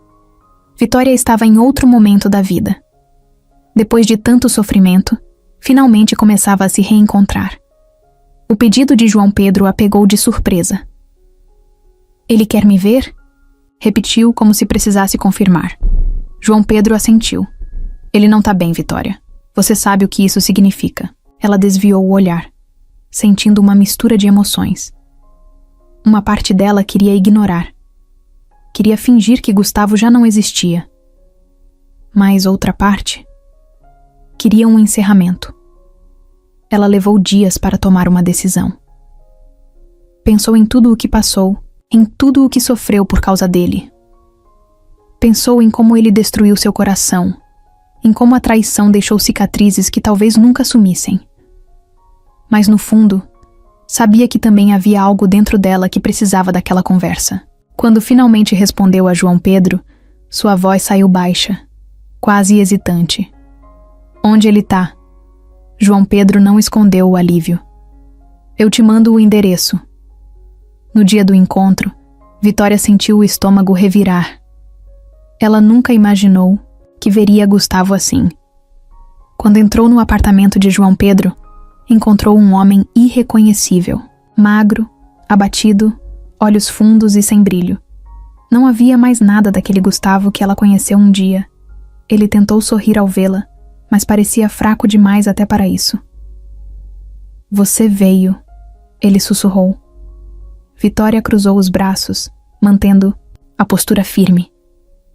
Vitória estava em outro momento da vida. Depois de tanto sofrimento, finalmente começava a se reencontrar. O pedido de João Pedro a pegou de surpresa. Ele quer me ver? Repetiu como se precisasse confirmar. João Pedro assentiu. Ele não tá bem, Vitória. Você sabe o que isso significa. Ela desviou o olhar, sentindo uma mistura de emoções. Uma parte dela queria ignorar. Queria fingir que Gustavo já não existia. Mas outra parte queria um encerramento. Ela levou dias para tomar uma decisão. Pensou em tudo o que passou, em tudo o que sofreu por causa dele. Pensou em como ele destruiu seu coração, em como a traição deixou cicatrizes que talvez nunca sumissem. Mas no fundo, sabia que também havia algo dentro dela que precisava daquela conversa. Quando finalmente respondeu a João Pedro, sua voz saiu baixa, quase hesitante. Onde ele tá? João Pedro não escondeu o alívio. Eu te mando o endereço. No dia do encontro, Vitória sentiu o estômago revirar. Ela nunca imaginou que veria Gustavo assim. Quando entrou no apartamento de João Pedro, encontrou um homem irreconhecível, magro, abatido, olhos fundos e sem brilho. Não havia mais nada daquele Gustavo que ela conheceu um dia. Ele tentou sorrir ao vê-la, mas parecia fraco demais até para isso. Você veio, ele sussurrou. Vitória cruzou os braços, mantendo a postura firme.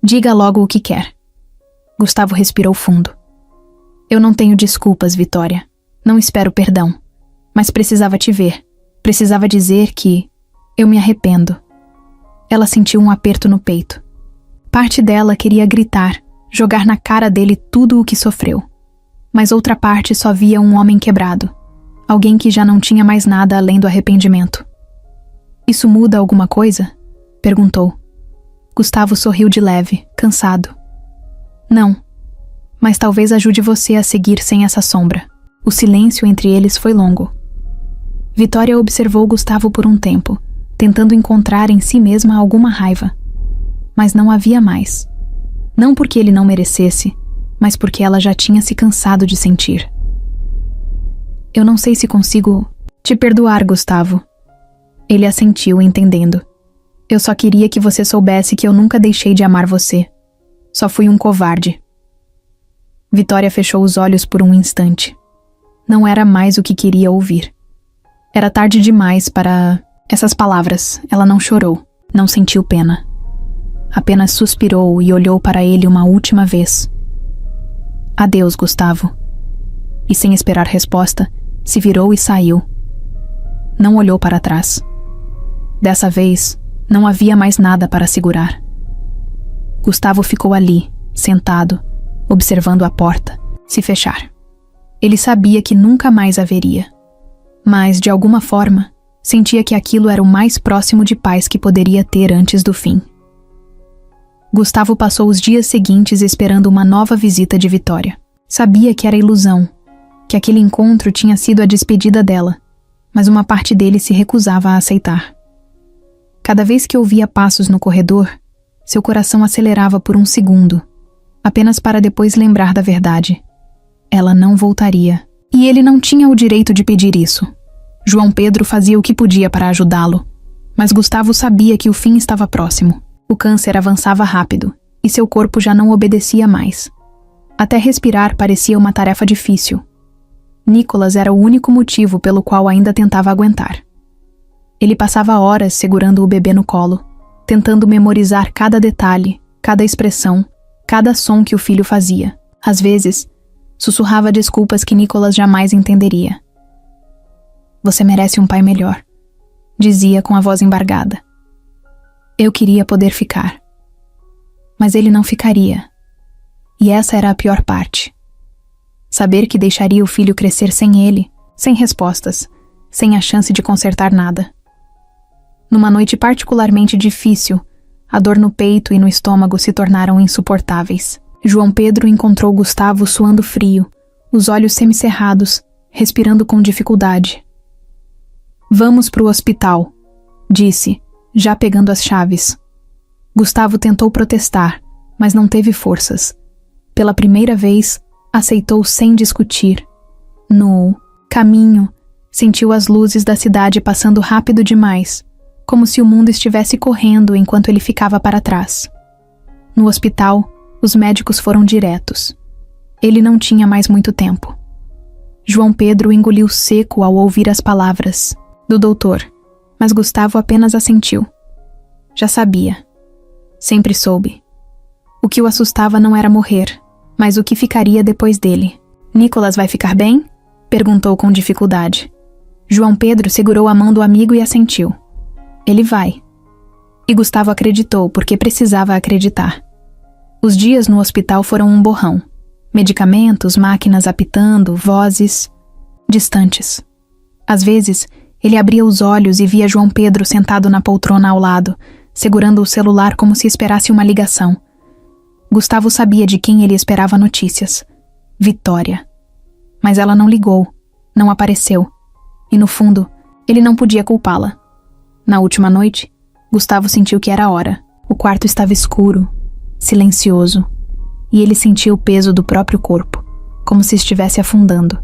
Diga logo o que quer. Gustavo respirou fundo. Eu não tenho desculpas, Vitória. Não espero perdão. Mas precisava te ver. Precisava dizer que eu me arrependo. Ela sentiu um aperto no peito. Parte dela queria gritar, jogar na cara dele tudo o que sofreu. Mas outra parte só via um homem quebrado. Alguém que já não tinha mais nada além do arrependimento. Isso muda alguma coisa? Perguntou. Gustavo sorriu de leve, cansado. Não, mas talvez ajude você a seguir sem essa sombra. O silêncio entre eles foi longo. Vitória observou Gustavo por um tempo, tentando encontrar em si mesma alguma raiva. Mas não havia mais. Não porque ele não merecesse, mas porque ela já tinha se cansado de sentir. Eu não sei se consigo te perdoar, Gustavo. Ele assentiu, entendendo. Eu só queria que você soubesse que eu nunca deixei de amar você. Só fui um covarde. Vitória fechou os olhos por um instante. Não era mais o que queria ouvir. Era tarde demais para essas palavras. Ela não chorou, não sentiu pena. Apenas suspirou e olhou para ele uma última vez. Adeus, Gustavo. E sem esperar resposta, se virou e saiu. Não olhou para trás. Dessa vez, Não havia mais nada para segurar. Gustavo ficou ali, sentado, observando a porta se fechar. Ele sabia que nunca mais haveria, mas, de alguma forma, sentia que aquilo era o mais próximo de paz que poderia ter antes do fim. Gustavo passou os dias seguintes esperando uma nova visita de Vitória. Sabia que era ilusão, que aquele encontro tinha sido a despedida dela, mas uma parte dele se recusava a aceitar. Cada vez que ouvia passos no corredor, seu coração acelerava por um segundo, apenas para depois lembrar da verdade. Ela não voltaria, e ele não tinha o direito de pedir isso. João Pedro fazia o que podia para ajudá-lo, mas Gustavo sabia que o fim estava próximo. O câncer avançava rápido, e seu corpo já não obedecia mais. Até respirar parecia uma tarefa difícil. Nicolas era o único motivo pelo qual ainda tentava aguentar. Ele passava horas segurando o bebê no colo, tentando memorizar cada detalhe, cada expressão, cada som que o filho fazia. Às vezes, sussurrava desculpas que Nicolas jamais entenderia. "Você merece um pai melhor", dizia com a voz embargada. Eu queria poder ficar. Mas ele não ficaria. E essa era a pior parte. Saber que deixaria o filho crescer sem ele, sem respostas, sem a chance de consertar nada. Numa noite particularmente difícil, a dor no peito e no estômago se tornaram insuportáveis. João Pedro encontrou Gustavo suando frio, os olhos semicerrados, respirando com dificuldade. "Vamos para o hospital", disse, já pegando as chaves. Gustavo tentou protestar, mas não teve forças. Pela primeira vez, aceitou sem discutir. No caminho, sentiu as luzes da cidade passando rápido demais, como se o mundo estivesse correndo enquanto ele ficava para trás. No hospital, os médicos foram diretos. Ele não tinha mais muito tempo. João Pedro engoliu seco ao ouvir as palavras do doutor, mas Gustavo apenas assentiu. Já sabia. Sempre soube. O que o assustava não era morrer, mas o que ficaria depois dele. "Nicolas vai ficar bem?" perguntou com dificuldade. João Pedro segurou a mão do amigo e assentiu. "Ele vai." E Gustavo acreditou porque precisava acreditar. Os dias no hospital foram um borrão. Medicamentos, máquinas apitando, vozes distantes. Às vezes, ele abria os olhos e via João Pedro sentado na poltrona ao lado, segurando o celular como se esperasse uma ligação. Gustavo sabia de quem ele esperava notícias. Vitória. Mas ela não ligou, não apareceu. E no fundo, ele não podia culpá-la. Na última noite, Gustavo sentiu que era hora. O quarto estava escuro, silencioso, e ele sentia o peso do próprio corpo, como se estivesse afundando.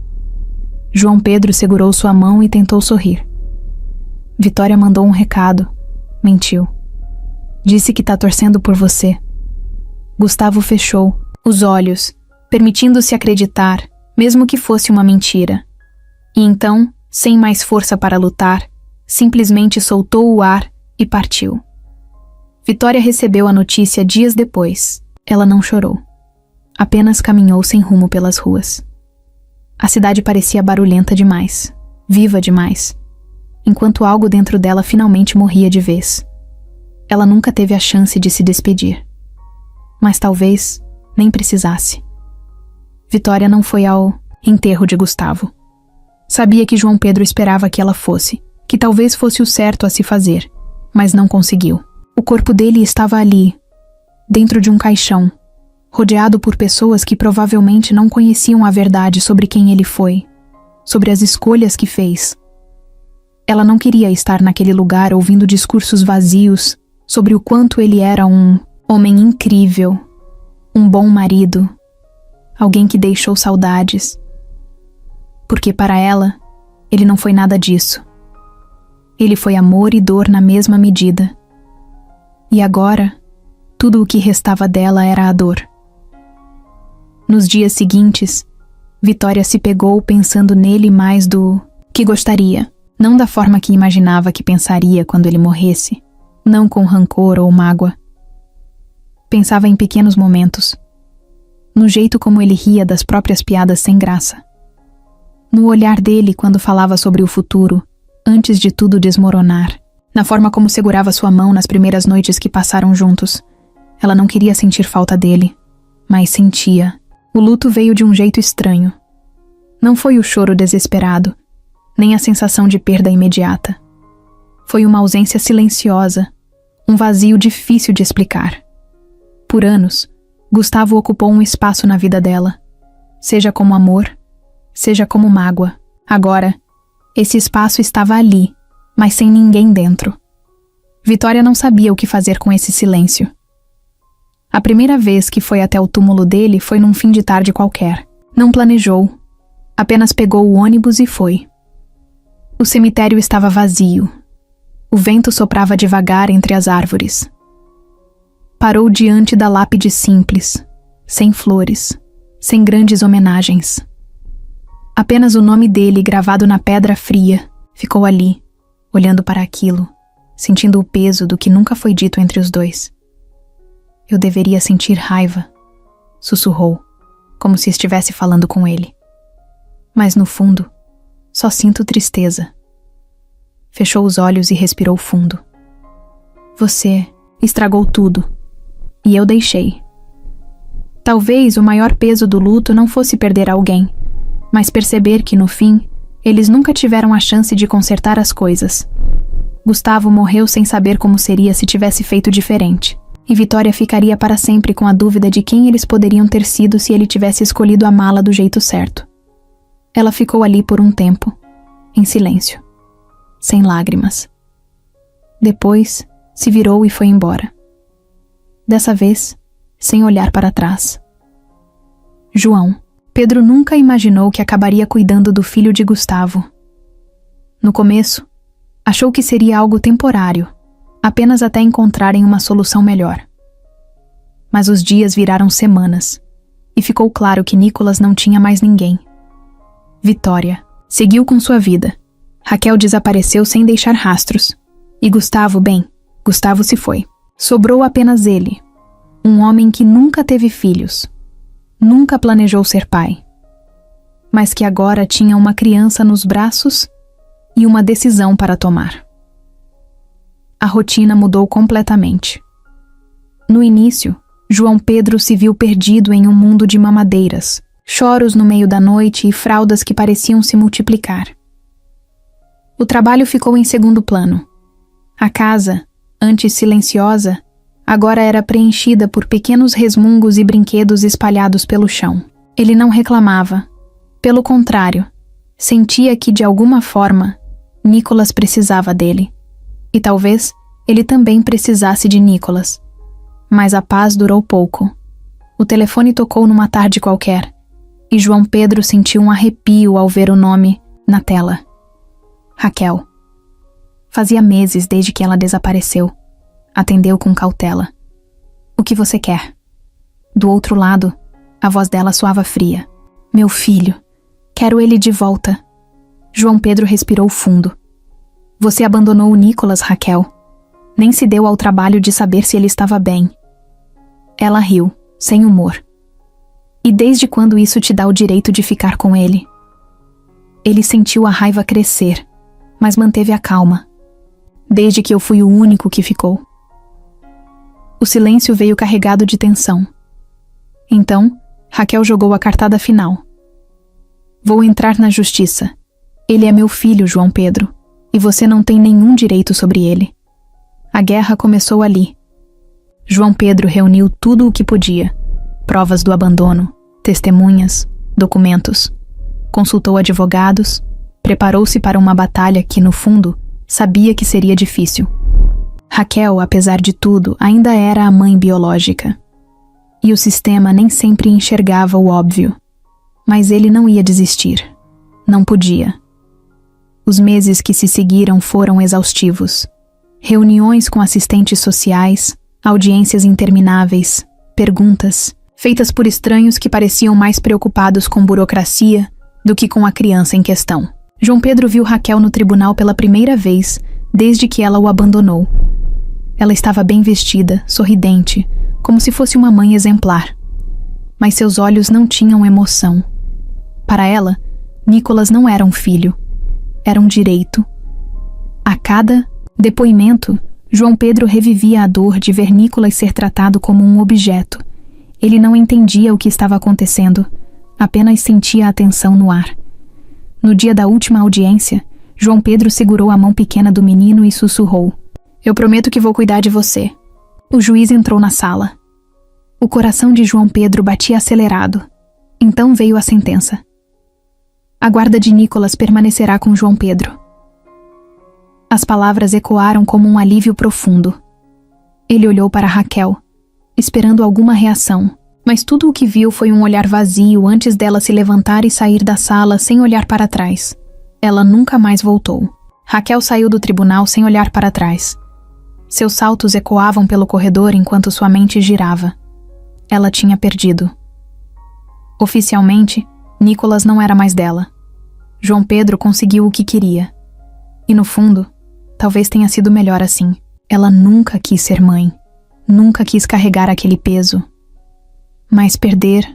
João Pedro segurou sua mão e tentou sorrir. Vitória mandou um recado. Mentiu. Disse que tá torcendo por você. Gustavo fechou os olhos, permitindo-se acreditar, mesmo que fosse uma mentira. E então, sem mais força para lutar, simplesmente soltou o ar e partiu. Vitória recebeu a notícia dias depois. Ela não chorou. Apenas caminhou sem rumo pelas ruas. A cidade parecia barulhenta demais, viva demais, enquanto algo dentro dela finalmente morria de vez. Ela nunca teve a chance de se despedir. Mas talvez nem precisasse. Vitória não foi ao enterro de Gustavo. Sabia que João Pedro esperava que ela fosse, que talvez fosse o certo a se fazer, mas não conseguiu. O corpo dele estava ali, dentro de um caixão, rodeado por pessoas que provavelmente não conheciam a verdade sobre quem ele foi, sobre as escolhas que fez. Ela não queria estar naquele lugar ouvindo discursos vazios sobre o quanto ele era um homem incrível, um bom marido, alguém que deixou saudades. Porque para ela, ele não foi nada disso. Ele foi amor e dor na mesma medida. E agora, tudo o que restava dela era a dor. Nos dias seguintes, Vitória se pegou pensando nele mais do que gostaria, não da forma que imaginava que pensaria quando ele morresse, não com rancor ou mágoa. Pensava em pequenos momentos, no jeito como ele ria das próprias piadas sem graça, no olhar dele quando falava sobre o futuro, antes de tudo desmoronar, na forma como segurava sua mão nas primeiras noites que passaram juntos. Ela não queria sentir falta dele, mas sentia. O luto veio de um jeito estranho. Não foi o choro desesperado, nem a sensação de perda imediata. Foi uma ausência silenciosa, um vazio difícil de explicar. Por anos, Gustavo ocupou um espaço na vida dela, seja como amor, seja como mágoa. Agora, esse espaço estava ali, mas sem ninguém dentro. Vitória não sabia o que fazer com esse silêncio. A primeira vez que foi até o túmulo dele foi num fim de tarde qualquer. Não planejou, apenas pegou o ônibus e foi. O cemitério estava vazio. O vento soprava devagar entre as árvores. Parou diante da lápide simples, sem flores, sem grandes homenagens. Apenas o nome dele gravado na pedra fria ficou ali, olhando para aquilo, sentindo o peso do que nunca foi dito entre os dois. Eu deveria sentir raiva, sussurrou, como se estivesse falando com ele. Mas no fundo, só sinto tristeza. Fechou os olhos e respirou fundo. Você estragou tudo, e eu deixei. Talvez o maior peso do luto não fosse perder alguém, mas perceber que, no fim, eles nunca tiveram a chance de consertar as coisas. Gustavo morreu sem saber como seria se tivesse feito diferente, e Vitória ficaria para sempre com a dúvida de quem eles poderiam ter sido se ele tivesse escolhido amá-la do jeito certo. Ela ficou ali por um tempo, em silêncio, sem lágrimas. Depois, se virou e foi embora. Dessa vez, sem olhar para trás. João. Pedro nunca imaginou que acabaria cuidando do filho de Gustavo. No começo, achou que seria algo temporário, apenas até encontrarem uma solução melhor. Mas os dias viraram semanas, e ficou claro que Nicolas não tinha mais ninguém. Vitória seguiu com sua vida. Raquel desapareceu sem deixar rastros. E Gustavo se foi. Sobrou apenas ele, um homem que nunca teve filhos, nunca planejou ser pai, mas que agora tinha uma criança nos braços e uma decisão para tomar. A rotina mudou completamente. No início, João Pedro se viu perdido em um mundo de mamadeiras, choros no meio da noite e fraldas que pareciam se multiplicar. O trabalho ficou em segundo plano. A casa, antes silenciosa, agora era preenchida por pequenos resmungos e brinquedos espalhados pelo chão. Ele não reclamava. Pelo contrário, sentia que, de alguma forma, Nicolas precisava dele. E talvez ele também precisasse de Nicolas. Mas a paz durou pouco. O telefone tocou numa tarde qualquer, e João Pedro sentiu um arrepio ao ver o nome na tela. Raquel. Fazia meses desde que ela desapareceu. Atendeu com cautela. O que você quer? Do outro lado, a voz dela soava fria. Meu filho. Quero ele de volta. João Pedro respirou fundo. Você abandonou o Nicolas, Raquel. Nem se deu ao trabalho de saber se ele estava bem. Ela riu, sem humor. E desde quando isso te dá o direito de ficar com ele? Ele sentiu a raiva crescer, mas manteve a calma. Desde que eu fui o único que ficou. O silêncio veio carregado de tensão. Então, Raquel jogou a cartada final. Vou entrar na justiça. Ele é meu filho, João Pedro, e você não tem nenhum direito sobre ele. A guerra começou ali. João Pedro reuniu tudo o que podia. Provas do abandono, testemunhas, documentos. Consultou advogados, preparou-se para uma batalha que, no fundo, sabia que seria difícil. Raquel, apesar de tudo, ainda era a mãe biológica. E o sistema nem sempre enxergava o óbvio. Mas ele não ia desistir. Não podia. Os meses que se seguiram foram exaustivos. Reuniões com assistentes sociais, audiências intermináveis, perguntas, feitas por estranhos que pareciam mais preocupados com burocracia do que com a criança em questão. João Pedro viu Raquel no tribunal pela primeira vez desde que ela o abandonou. Ela estava bem vestida, sorridente, como se fosse uma mãe exemplar. Mas seus olhos não tinham emoção. Para ela, Nicolas não era um filho. Era um direito. A cada Depoimento: João Pedro revivia a dor de ver Nicolas ser tratado como um objeto. Ele não entendia o que estava acontecendo, apenas sentia a tensão no ar. No dia da última audiência, João Pedro segurou a mão pequena do menino e sussurrou: "Eu prometo que vou cuidar de você." O juiz entrou na sala. O coração de João Pedro batia acelerado. Então veio a sentença. A guarda de Nicolas permanecerá com João Pedro. As palavras ecoaram como um alívio profundo. Ele olhou para Raquel, esperando alguma reação, mas tudo o que viu foi um olhar vazio antes dela se levantar e sair da sala sem olhar para trás. Ela nunca mais voltou. Raquel saiu do tribunal sem olhar para trás. Seus saltos ecoavam pelo corredor enquanto sua mente girava. Ela tinha perdido. Oficialmente, Nicolas não era mais dela. João Pedro conseguiu o que queria. E no fundo, talvez tenha sido melhor assim. Ela nunca quis ser mãe. Nunca quis carregar aquele peso. Mas perder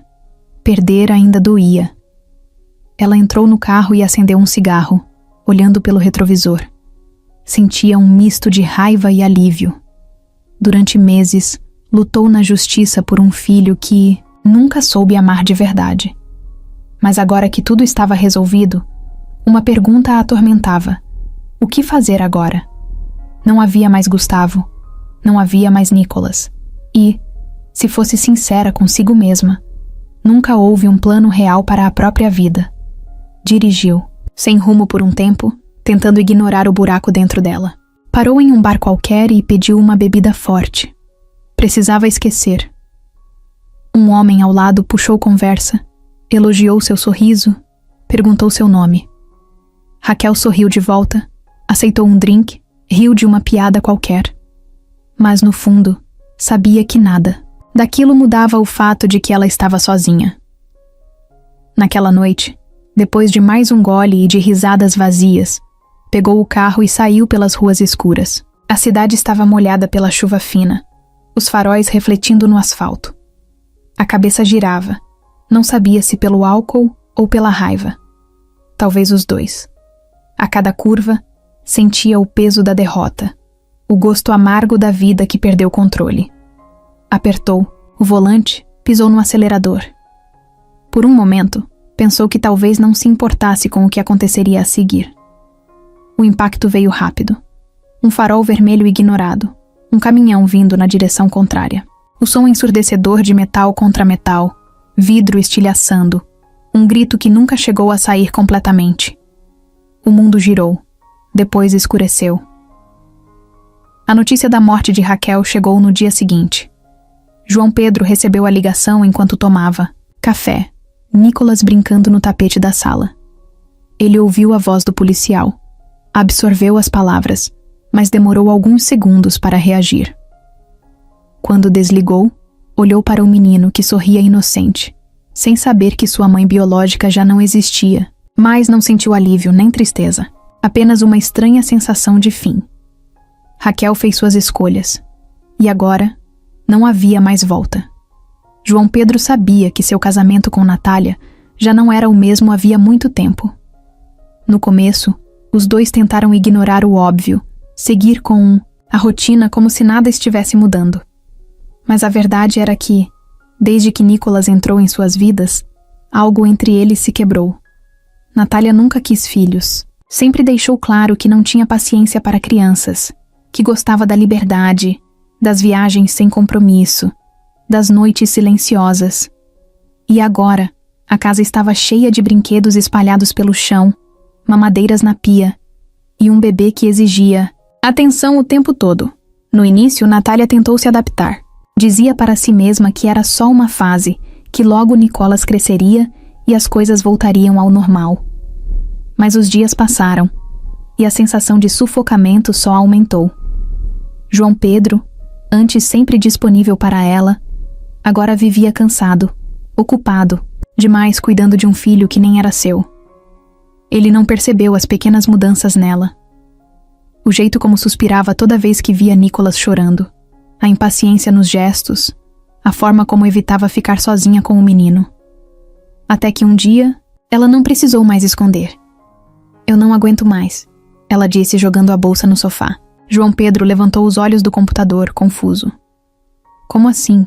ainda doía. Ela entrou no carro e acendeu um cigarro, olhando pelo retrovisor. Sentia um misto de raiva e alívio. Durante meses, lutou na justiça por um filho que nunca soube amar de verdade. Mas agora que tudo estava resolvido, uma pergunta a atormentava. O que fazer agora? Não havia mais Gustavo. Não havia mais Nicolas. E, se fosse sincera consigo mesma, nunca houve um plano real para a própria vida. Dirigiu, sem rumo por um tempo, tentando ignorar o buraco dentro dela. Parou em um bar qualquer e pediu uma bebida forte. Precisava esquecer. Um homem ao lado puxou conversa, elogiou seu sorriso, perguntou seu nome. Raquel sorriu de volta, aceitou um drink, riu de uma piada qualquer. Mas no fundo, sabia que nada daquilo mudava o fato de que ela estava sozinha. Naquela noite, depois de mais um gole e de risadas vazias, pegou o carro e saiu pelas ruas escuras. A cidade estava molhada pela chuva fina, os faróis refletindo no asfalto. A cabeça girava. Não sabia se pelo álcool ou pela raiva. Talvez os dois. A cada curva, sentia o peso da derrota, o gosto amargo da vida que perdeu o controle. Apertou o volante, pisou no acelerador. Por um momento, pensou que talvez não se importasse com o que aconteceria a seguir. O impacto veio rápido. Um farol vermelho ignorado. Um caminhão vindo na direção contrária. O som ensurdecedor de metal contra metal. Vidro estilhaçando. Um grito que nunca chegou a sair completamente. O mundo girou. Depois escureceu. A notícia da morte de Raquel chegou no dia seguinte. João Pedro recebeu a ligação enquanto tomava café. Nicolas brincando no tapete da sala. Ele ouviu a voz do policial. Absorveu as palavras, mas demorou alguns segundos para reagir. Quando desligou, olhou para o menino que sorria inocente, sem saber que sua mãe biológica já não existia, mas não sentiu alívio nem tristeza, apenas uma estranha sensação de fim. Raquel fez suas escolhas, e agora não havia mais volta. João Pedro sabia que seu casamento com Natália já não era o mesmo havia muito tempo. No começo, os dois tentaram ignorar o óbvio, seguir com a rotina como se nada estivesse mudando. Mas a verdade era que, desde que Nicolas entrou em suas vidas, algo entre eles se quebrou. Natália nunca quis filhos. Sempre deixou claro que não tinha paciência para crianças, que gostava da liberdade, das viagens sem compromisso, das noites silenciosas. E agora, a casa estava cheia de brinquedos espalhados pelo chão, mamadeiras na pia, e um bebê que exigia atenção o tempo todo. No início, Natália tentou se adaptar. Dizia para si mesma que era só uma fase, que logo Nicolas cresceria e as coisas voltariam ao normal. Mas os dias passaram, e a sensação de sufocamento só aumentou. João Pedro, antes sempre disponível para ela, agora vivia cansado, ocupado, demais cuidando de um filho que nem era seu. Ele não percebeu as pequenas mudanças nela. O jeito como suspirava toda vez que via Nicolas chorando, a impaciência nos gestos, a forma como evitava ficar sozinha com o menino. Até que um dia, ela não precisou mais esconder. "Eu não aguento mais", ela disse jogando a bolsa no sofá. João Pedro levantou os olhos do computador, confuso. Como assim?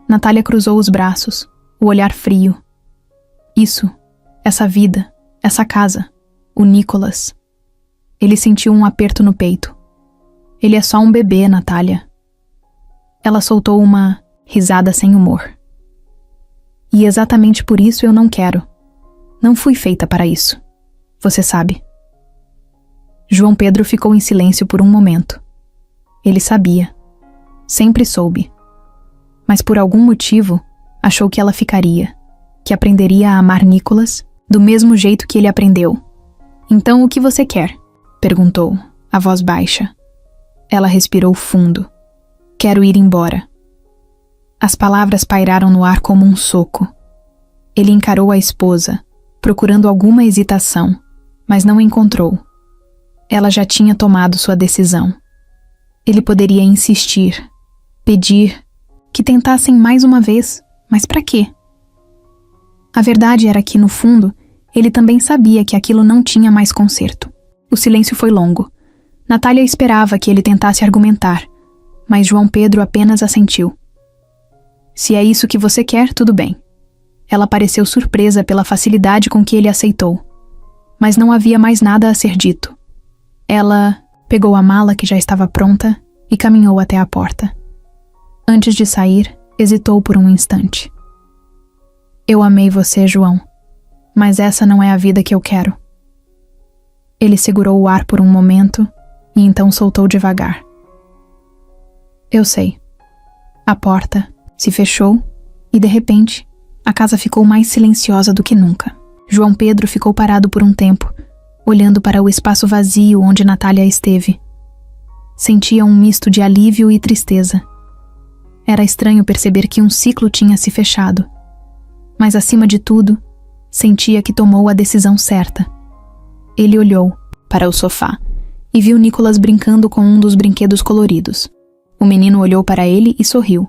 Natália cruzou os braços, o olhar frio. Isso, essa vida, essa casa, o Nicolas. Ele sentiu um aperto no peito. Ele é só um bebê, Natália. Ela soltou uma risada sem humor. E exatamente por isso eu não quero. Não fui feita para isso. Você sabe. João Pedro ficou em silêncio por um momento. Ele sabia. Sempre soube. Mas por algum motivo, achou que ela ficaria, que aprenderia a amar Nicolas do mesmo jeito que ele aprendeu. Então o que você quer? Perguntou, a voz baixa. Ela respirou fundo. Quero ir embora. As palavras pairaram no ar como um soco. Ele encarou a esposa, procurando alguma hesitação, mas não encontrou. Ela já tinha tomado sua decisão. Ele poderia insistir, pedir, que tentassem mais uma vez, mas para quê? A verdade era que, no fundo, ele também sabia que aquilo não tinha mais conserto. O silêncio foi longo. Natália esperava que ele tentasse argumentar, mas João Pedro apenas assentiu. Se é isso que você quer, tudo bem. Ela pareceu surpresa pela facilidade com que ele aceitou. Mas não havia mais nada a ser dito. Ela pegou a mala que já estava pronta e caminhou até a porta. Antes de sair, hesitou por um instante. Eu amei você, João, mas essa não é a vida que eu quero. Ele segurou o ar por um momento e então soltou devagar. Eu sei. A porta se fechou e, de repente, a casa ficou mais silenciosa do que nunca. João Pedro ficou parado por um tempo, olhando para o espaço vazio onde Natália esteve. Sentia um misto de alívio e tristeza. Era estranho perceber que um ciclo tinha se fechado. Mas, acima de tudo, sentia que tomou a decisão certa. Ele olhou para o sofá e viu Nicolas brincando com um dos brinquedos coloridos. O menino olhou para ele e sorriu,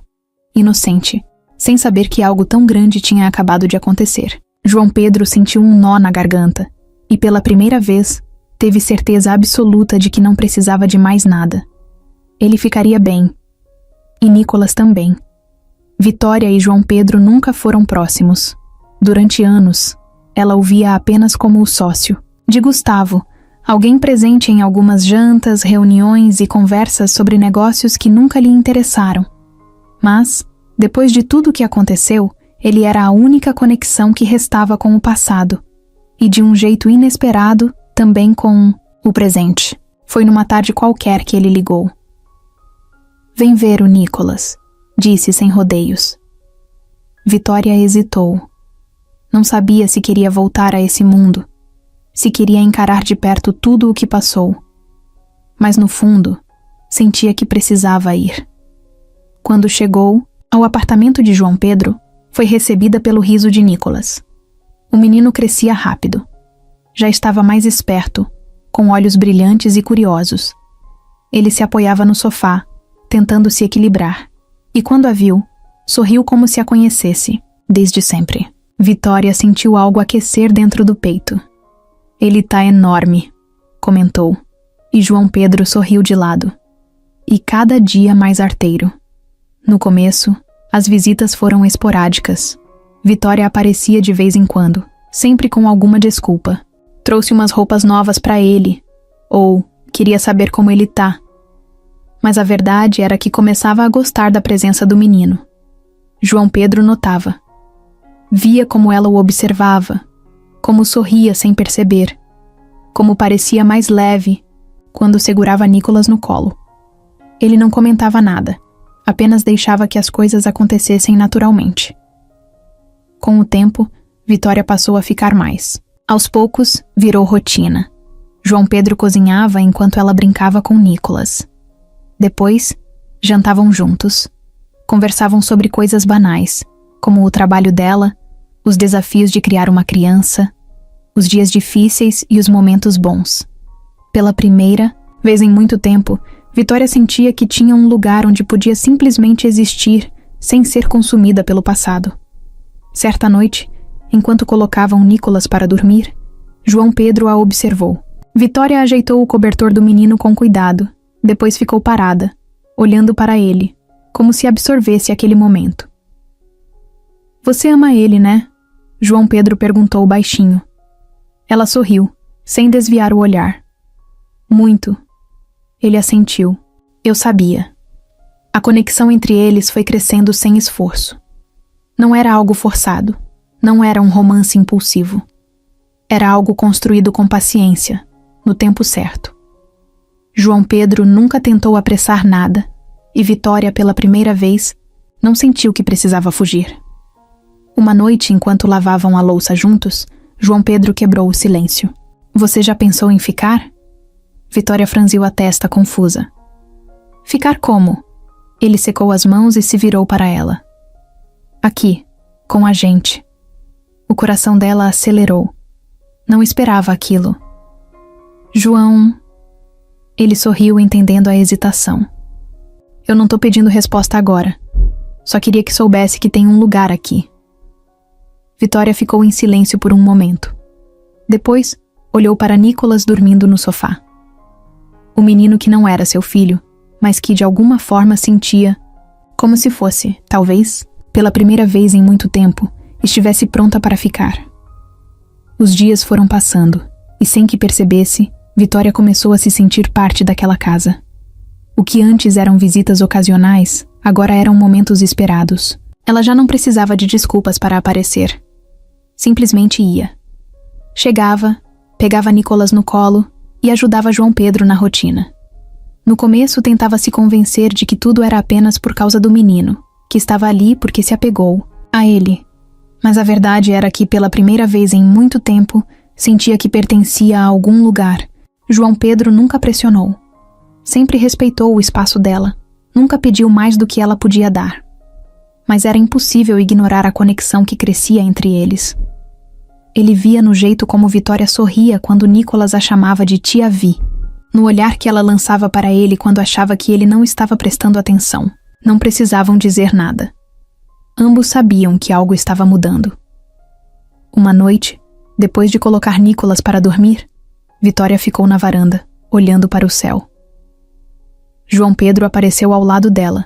inocente, sem saber que algo tão grande tinha acabado de acontecer. João Pedro sentiu um nó na garganta e, pela primeira vez, teve certeza absoluta de que não precisava de mais nada. Ele ficaria bem. E Nicolas também. Vitória e João Pedro nunca foram próximos. Durante anos, ela o via apenas como o sócio de Gustavo, alguém presente em algumas jantas, reuniões e conversas sobre negócios que nunca lhe interessaram. Mas, depois de tudo o que aconteceu, ele era a única conexão que restava com o passado, e de um jeito inesperado, também com o presente. Foi numa tarde qualquer que ele ligou. Vem ver o Nicolas, disse sem rodeios. Vitória hesitou. Não sabia se queria voltar a esse mundo, se queria encarar de perto tudo o que passou. Mas no fundo, sentia que precisava ir. Quando chegou ao apartamento de João Pedro, foi recebida pelo riso de Nicolas. O menino crescia rápido. Já estava mais esperto, com olhos brilhantes e curiosos. Ele se apoiava no sofá, tentando se equilibrar, e quando a viu, sorriu como se a conhecesse, desde sempre. Vitória sentiu algo aquecer dentro do peito. Ele tá enorme, comentou, e João Pedro sorriu de lado. E cada dia mais arteiro. No começo, as visitas foram esporádicas. Vitória aparecia de vez em quando, sempre com alguma desculpa. Trouxe umas roupas novas para ele, ou queria saber como ele tá. Mas a verdade era que começava a gostar da presença do menino. João Pedro notava. Via como ela o observava, como sorria sem perceber, como parecia mais leve quando segurava Nicolas no colo. Ele não comentava nada, apenas deixava que as coisas acontecessem naturalmente. Com o tempo, Vitória passou a ficar mais. Aos poucos, virou rotina. João Pedro cozinhava enquanto ela brincava com Nicolas. Depois, jantavam juntos. Conversavam sobre coisas banais, como o trabalho dela, os desafios de criar uma criança, os dias difíceis e os momentos bons. Pela primeira vez em muito tempo, Vitória sentia que tinha um lugar onde podia simplesmente existir sem ser consumida pelo passado. Certa noite, enquanto colocavam Nicolas para dormir, João Pedro a observou. Vitória ajeitou o cobertor do menino com cuidado, Depois ficou parada, olhando para ele, como se absorvesse aquele momento. Você ama ele, né? João Pedro perguntou baixinho. Ela sorriu, sem desviar o olhar. Muito. Ele assentiu. Eu sabia. A conexão entre eles foi crescendo sem esforço. Não era algo forçado. Não era um romance impulsivo. Era algo construído com paciência, no tempo certo. João Pedro nunca tentou apressar nada, e Vitória, pela primeira vez, não sentiu que precisava fugir. Uma noite, enquanto lavavam a louça juntos, João Pedro quebrou o silêncio. Você já pensou em ficar? Vitória franziu a testa confusa. Ficar como? Ele secou as mãos e se virou para ela. Aqui, com a gente. O coração dela acelerou. Não esperava aquilo. João... Ele sorriu, entendendo a hesitação. Eu não tô pedindo resposta agora. Só queria que soubesse que tem um lugar aqui. Vitória ficou em silêncio por um momento. Depois, olhou para Nicolas dormindo no sofá. O menino que não era seu filho, mas que de alguma forma sentia, como se fosse, talvez, pela primeira vez em muito tempo, estivesse pronta para ficar. Os dias foram passando, e sem que percebesse, Vitória começou a se sentir parte daquela casa. O que antes eram visitas ocasionais, agora eram momentos esperados. Ela já não precisava de desculpas para aparecer. Simplesmente ia. Chegava, pegava Nicolas no colo e ajudava João Pedro na rotina. No começo tentava se convencer de que tudo era apenas por causa do menino, que estava ali porque se apegou a ele. Mas a verdade era que, pela primeira vez em muito tempo, sentia que pertencia a algum lugar. João Pedro nunca pressionou. Sempre respeitou o espaço dela, nunca pediu mais do que ela podia dar. Mas era impossível ignorar a conexão que crescia entre eles. Ele via no jeito como Vitória sorria quando Nicolas a chamava de Tia Vi, no olhar que ela lançava para ele quando achava que ele não estava prestando atenção. Não precisavam dizer nada. Ambos sabiam que algo estava mudando. Uma noite, depois de colocar Nicolas para dormir, Vitória ficou na varanda, olhando para o céu. João Pedro apareceu ao lado dela,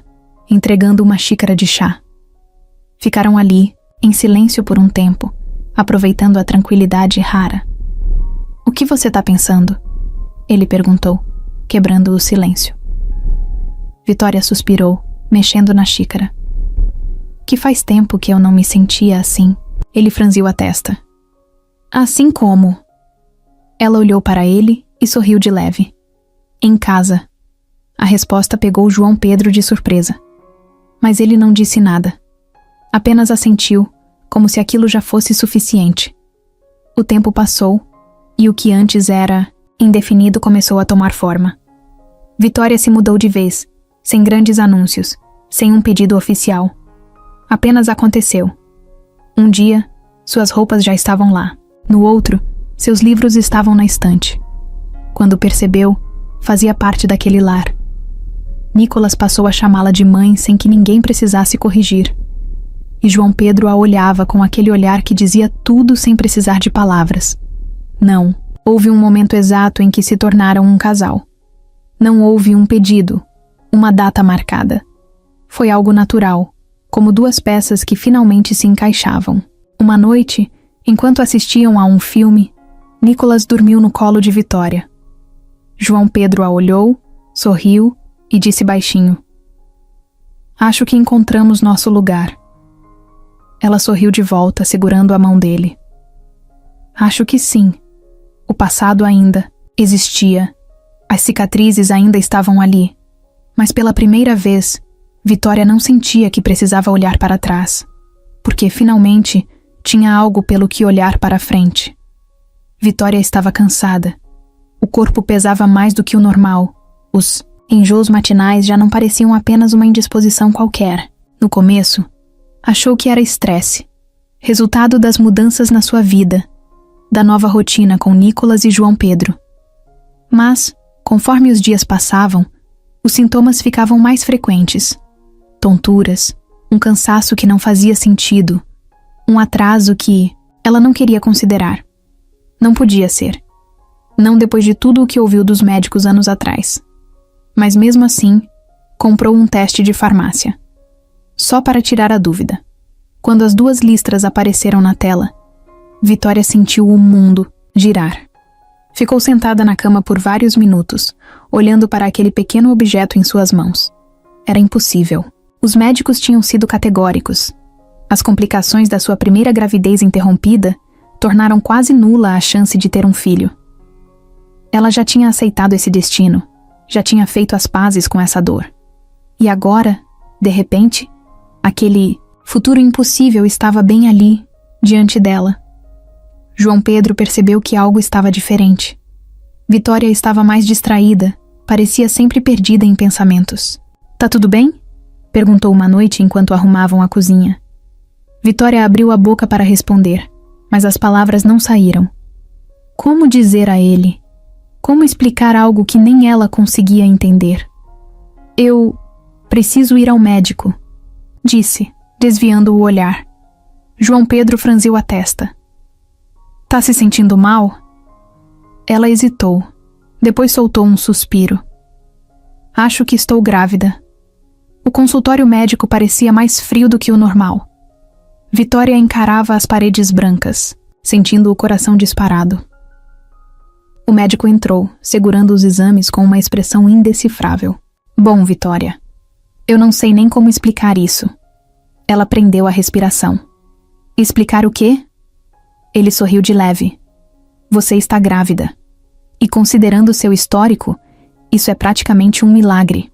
entregando uma xícara de chá. Ficaram ali, em silêncio por um tempo, aproveitando a tranquilidade rara. O que você está pensando? Ele perguntou, quebrando o silêncio. Vitória suspirou, mexendo na xícara. Que faz tempo que eu não me sentia assim. Ele franziu a testa. Assim como... Ela olhou para ele e sorriu de leve. Em casa. A resposta pegou João Pedro de surpresa. Mas ele não disse nada. Apenas assentiu, como se aquilo já fosse suficiente. O tempo passou, e o que antes era indefinido começou a tomar forma. Vitória se mudou de vez, sem grandes anúncios, sem um pedido oficial. Apenas aconteceu. Um dia, suas roupas já estavam lá. No outro, seus livros estavam na estante. Quando percebeu, fazia parte daquele lar. Nicolas passou a chamá-la de mãe sem que ninguém precisasse corrigir. E João Pedro a olhava com aquele olhar que dizia tudo sem precisar de palavras. Não, houve um momento exato em que se tornaram um casal. Não houve um pedido, uma data marcada. Foi algo natural, como duas peças que finalmente se encaixavam. Uma noite, enquanto assistiam a um filme, Nicolas dormiu no colo de Vitória. João Pedro a olhou, sorriu e disse baixinho: Acho que encontramos nosso lugar. Ela sorriu de volta, segurando a mão dele. Acho que sim. O passado ainda existia. As cicatrizes ainda estavam ali. Mas pela primeira vez, Vitória não sentia que precisava olhar para trás, porque finalmente tinha algo pelo que olhar para frente. Vitória estava cansada. O corpo pesava mais do que o normal. Os enjoos matinais já não pareciam apenas uma indisposição qualquer. No começo, achou que era estresse, resultado das mudanças na sua vida, da nova rotina com Nicolas e João Pedro. Mas, conforme os dias passavam, os sintomas ficavam mais frequentes. Tonturas, um cansaço que não fazia sentido, um atraso que ela não queria considerar. Não podia ser. Não depois de tudo o que ouviu dos médicos anos atrás. mas mesmo assim, comprou um teste de farmácia. Só para tirar a dúvida. Quando as 2 listras apareceram na tela, Vitória sentiu o mundo girar. Ficou sentada na cama por vários minutos, olhando para aquele pequeno objeto em suas mãos. Era impossível. Os médicos tinham sido categóricos. As complicações da sua primeira gravidez interrompida tornaram quase nula a chance de ter um filho. Ela já tinha aceitado esse destino, já tinha feito as pazes com essa dor. E agora, de repente, aquele futuro impossível estava bem ali, diante dela. João Pedro percebeu que algo estava diferente. Vitória estava mais distraída, parecia sempre perdida em pensamentos. "Tá tudo bem?" perguntou uma noite enquanto arrumavam a cozinha. Vitória abriu a boca para responder, mas as palavras não saíram. Como dizer a ele? Como explicar algo que nem ela conseguia entender? "Eu preciso ir ao médico", disse, desviando o olhar. João Pedro franziu a testa. "Tá se sentindo mal?" Ela hesitou, depois soltou um suspiro. "Acho que estou grávida." O consultório médico parecia mais frio do que o normal. Vitória encarava as paredes brancas, sentindo o coração disparado. O médico entrou, segurando os exames com uma expressão indecifrável. "Bom, Vitória, eu não sei nem como explicar isso." Ela prendeu a respiração. "Explicar o quê?" Ele sorriu de leve. "Você está grávida. E considerando seu histórico, isso é praticamente um milagre."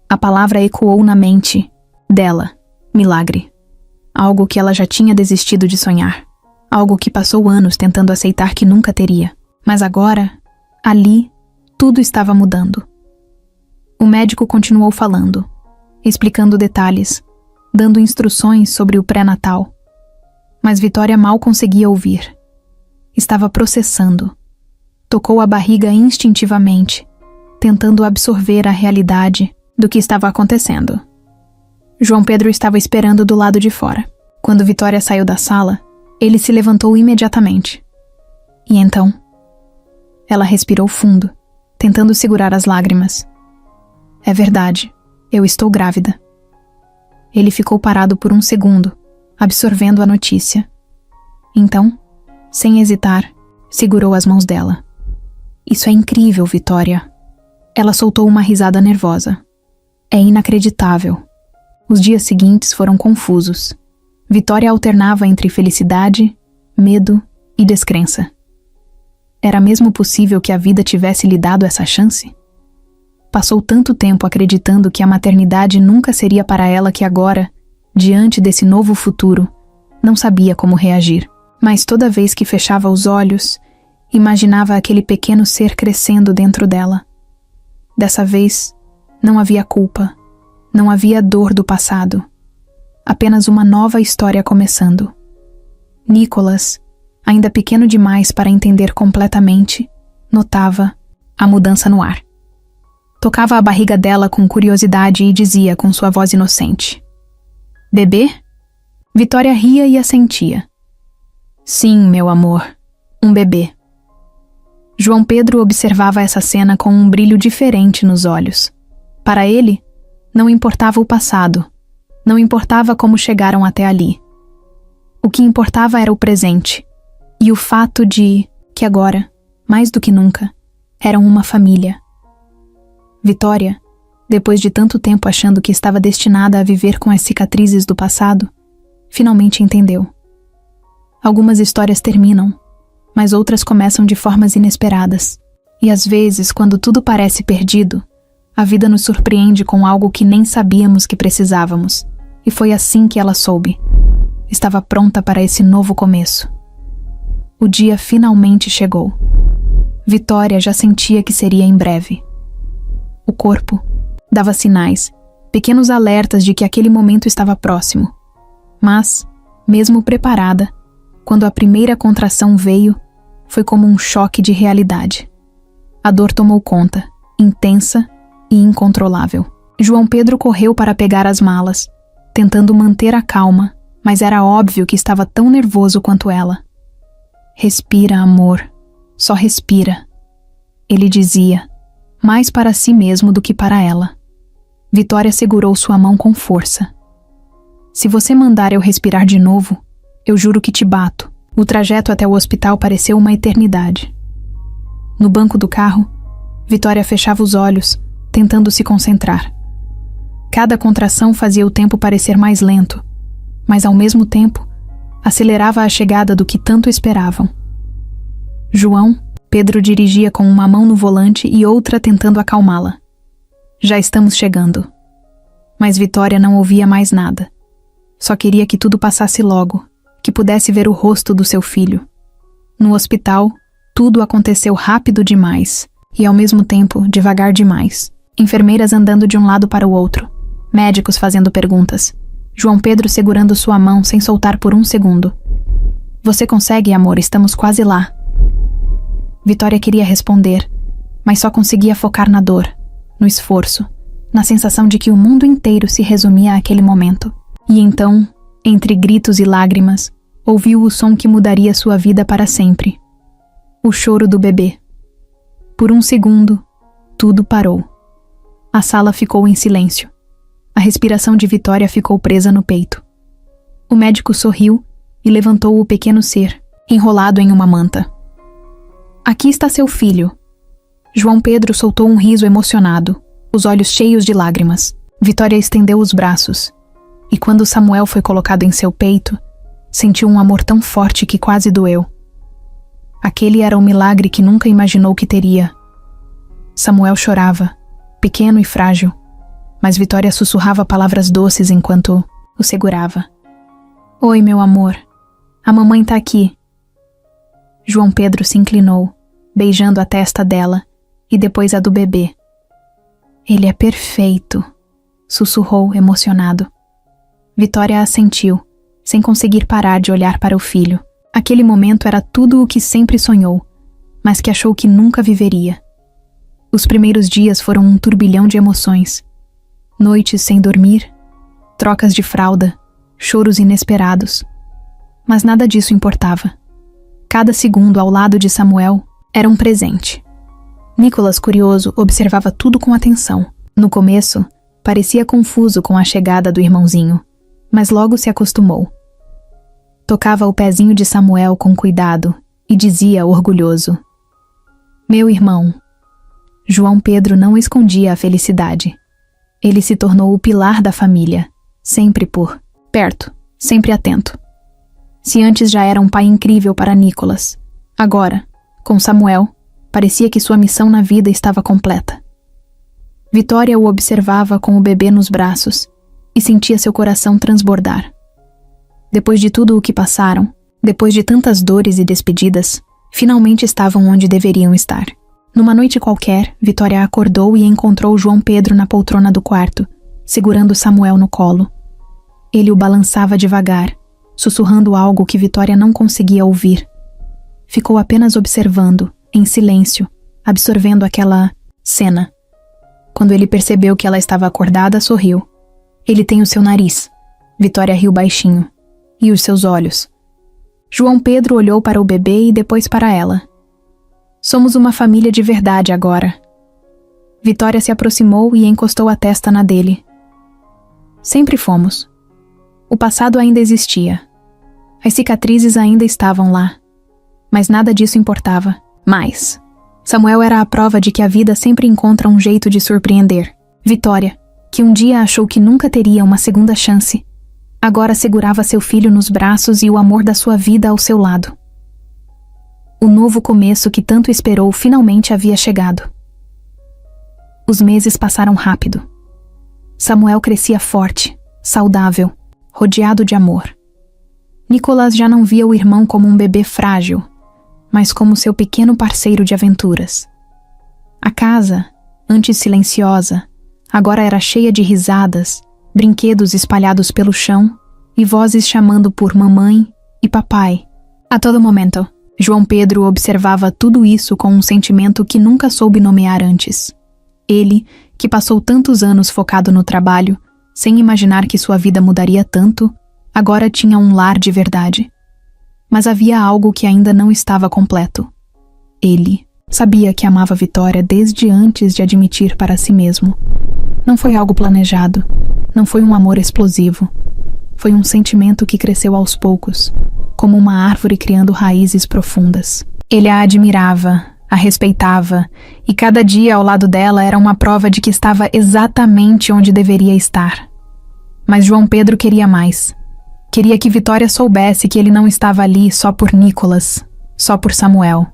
A palavra ecoou na mente dela. Milagre. Algo que ela já tinha desistido de sonhar. Algo que passou anos tentando aceitar que nunca teria. Mas agora, ali, tudo estava mudando. O médico continuou falando, explicando detalhes, dando instruções sobre o pré-natal. Mas Vitória mal conseguia ouvir. Estava processando. Tocou a barriga instintivamente, tentando absorver a realidade do que estava acontecendo. João Pedro estava esperando do lado de fora. Quando Vitória saiu da sala, ele se levantou imediatamente. E então, ela respirou fundo, tentando segurar as lágrimas. "É verdade, eu estou grávida." Ele ficou parado por um segundo, absorvendo a notícia. Então, sem hesitar, segurou as mãos dela. "Isso é incrível, Vitória." Ela soltou uma risada nervosa. "É inacreditável." Os dias seguintes foram confusos. Vitória alternava entre felicidade, medo e descrença. Era mesmo possível que a vida tivesse lhe dado essa chance? Passou tanto tempo acreditando que a maternidade nunca seria para ela que agora, diante desse novo futuro, não sabia como reagir. Mas toda vez que fechava os olhos, imaginava aquele pequeno ser crescendo dentro dela. Dessa vez, não havia culpa, não havia dor do passado. Apenas uma nova história começando. Nicholas, ainda pequeno demais para entender completamente, notava a mudança no ar. Tocava a barriga dela com curiosidade e dizia com sua voz inocente: "Bebê?" Vitória ria e assentia. "Sim, meu amor, um bebê." João Pedro observava essa cena com um brilho diferente nos olhos. Para ele, não importava o passado, não importava como chegaram até ali. O que importava era o presente, e o fato de que agora, mais do que nunca, eram uma família. Vitória, depois de tanto tempo achando que estava destinada a viver com as cicatrizes do passado, finalmente entendeu. Algumas histórias terminam, mas outras começam de formas inesperadas. E às vezes, quando tudo parece perdido, a vida nos surpreende com algo que nem sabíamos que precisávamos. E foi assim que ela soube. Estava pronta para esse novo começo. O dia finalmente chegou. Vitória já sentia que seria em breve. O corpo dava sinais, pequenos alertas de que aquele momento estava próximo. Mas, mesmo preparada, quando a primeira contração veio, foi como um choque de realidade. A dor tomou conta, intensa e incontrolável. João Pedro correu para pegar as malas, tentando manter a calma, mas era óbvio que estava tão nervoso quanto ela. "Respira, amor. Só respira." Ele dizia, mais para si mesmo do que para ela. Vitória segurou sua mão com força. Se você mandar eu respirar de novo, eu juro que te bato. O trajeto até o hospital pareceu uma eternidade. No banco do carro, Vitória fechava os olhos, tentando se concentrar. Cada contração fazia o tempo parecer mais lento, mas ao mesmo tempo, acelerava a chegada do que tanto esperavam. João, Pedro dirigia com uma mão no volante e outra tentando acalmá-la. Já estamos chegando. Mas Vitória não ouvia mais nada. Só queria que tudo passasse logo, que pudesse ver o rosto do seu filho. No hospital, tudo aconteceu rápido demais e, ao mesmo tempo, devagar demais. Enfermeiras andando de um lado para o outro, médicos fazendo perguntas, João Pedro segurando sua mão sem soltar por um segundo. Você consegue, amor, estamos quase lá. Vitória queria responder, mas só conseguia focar na dor, no esforço, na sensação de que o mundo inteiro se resumia àquele momento. E então, entre gritos e lágrimas, ouviu o som que mudaria sua vida para sempre. O choro do bebê. Por um segundo, tudo parou. A sala ficou em silêncio. A respiração de Vitória ficou presa no peito. O médico sorriu e levantou o pequeno ser, enrolado em uma manta. Aqui está seu filho. João Pedro soltou um riso emocionado, os olhos cheios de lágrimas. Vitória estendeu os braços. E quando Samuel foi colocado em seu peito, sentiu um amor tão forte que quase doeu. Aquele era um milagre que nunca imaginou que teria. Samuel chorava, pequeno e frágil, mas Vitória sussurrava palavras doces enquanto o segurava. Oi, meu amor. A mamãe tá aqui. João Pedro se inclinou, beijando a testa dela e depois a do bebê. Ele é perfeito, sussurrou emocionado. Vitória assentiu, sem conseguir parar de olhar para o filho. Aquele momento era tudo o que sempre sonhou, mas que achou que nunca viveria. Os primeiros dias foram um turbilhão de emoções. Noites sem dormir, trocas de fralda, choros inesperados. Mas nada disso importava. Cada segundo ao lado de Samuel era um presente. Nicolas, curioso, observava tudo com atenção. No começo, parecia confuso com a chegada do irmãozinho, mas logo se acostumou. Tocava o pezinho de Samuel com cuidado e dizia orgulhoso: Meu irmão. João Pedro não escondia a felicidade. Ele se tornou o pilar da família, sempre por perto, sempre atento. Se antes já era um pai incrível para Nicolas, agora, com Samuel, parecia que sua missão na vida estava completa. Vitória o observava com o bebê nos braços e sentia seu coração transbordar. Depois de tudo o que passaram, depois de tantas dores e despedidas, finalmente estavam onde deveriam estar. Numa noite qualquer, Vitória acordou e encontrou João Pedro na poltrona do quarto, segurando Samuel no colo. Ele o balançava devagar, sussurrando algo que Vitória não conseguia ouvir. Ficou apenas observando, em silêncio, absorvendo aquela cena. Quando ele percebeu que ela estava acordada, sorriu. Ele tem o seu nariz. Vitória riu baixinho. E os seus olhos. João Pedro olhou para o bebê e depois para ela. Somos uma família de verdade agora. Vitória se aproximou e encostou a testa na dele. Sempre fomos. O passado ainda existia. As cicatrizes ainda estavam lá. Mas nada disso importava. Mais. Samuel era a prova de que a vida sempre encontra um jeito de surpreender. Vitória, que um dia achou que nunca teria uma segunda chance, agora segurava seu filho nos braços e o amor da sua vida ao seu lado. O novo começo que tanto esperou finalmente havia chegado. Os meses passaram rápido. Samuel crescia forte, saudável, rodeado de amor. Nicolas já não via o irmão como um bebê frágil, mas como seu pequeno parceiro de aventuras. A casa, antes silenciosa, agora era cheia de risadas, brinquedos espalhados pelo chão e vozes chamando por mamãe e papai. A todo momento, João Pedro observava tudo isso com um sentimento que nunca soube nomear antes. Ele, que passou tantos anos focado no trabalho, sem imaginar que sua vida mudaria tanto, agora tinha um lar de verdade. Mas havia algo que ainda não estava completo. Ele, Sabia que amava Vitória desde antes de admitir para si mesmo. Não foi algo planejado, não foi um amor explosivo. Foi um sentimento que cresceu aos poucos, como uma árvore criando raízes profundas. Ele a admirava, a respeitava, e cada dia ao lado dela era uma prova de que estava exatamente onde deveria estar. Mas João Pedro queria mais. Queria que Vitória soubesse que ele não estava ali só por Nicolas, só por Samuel.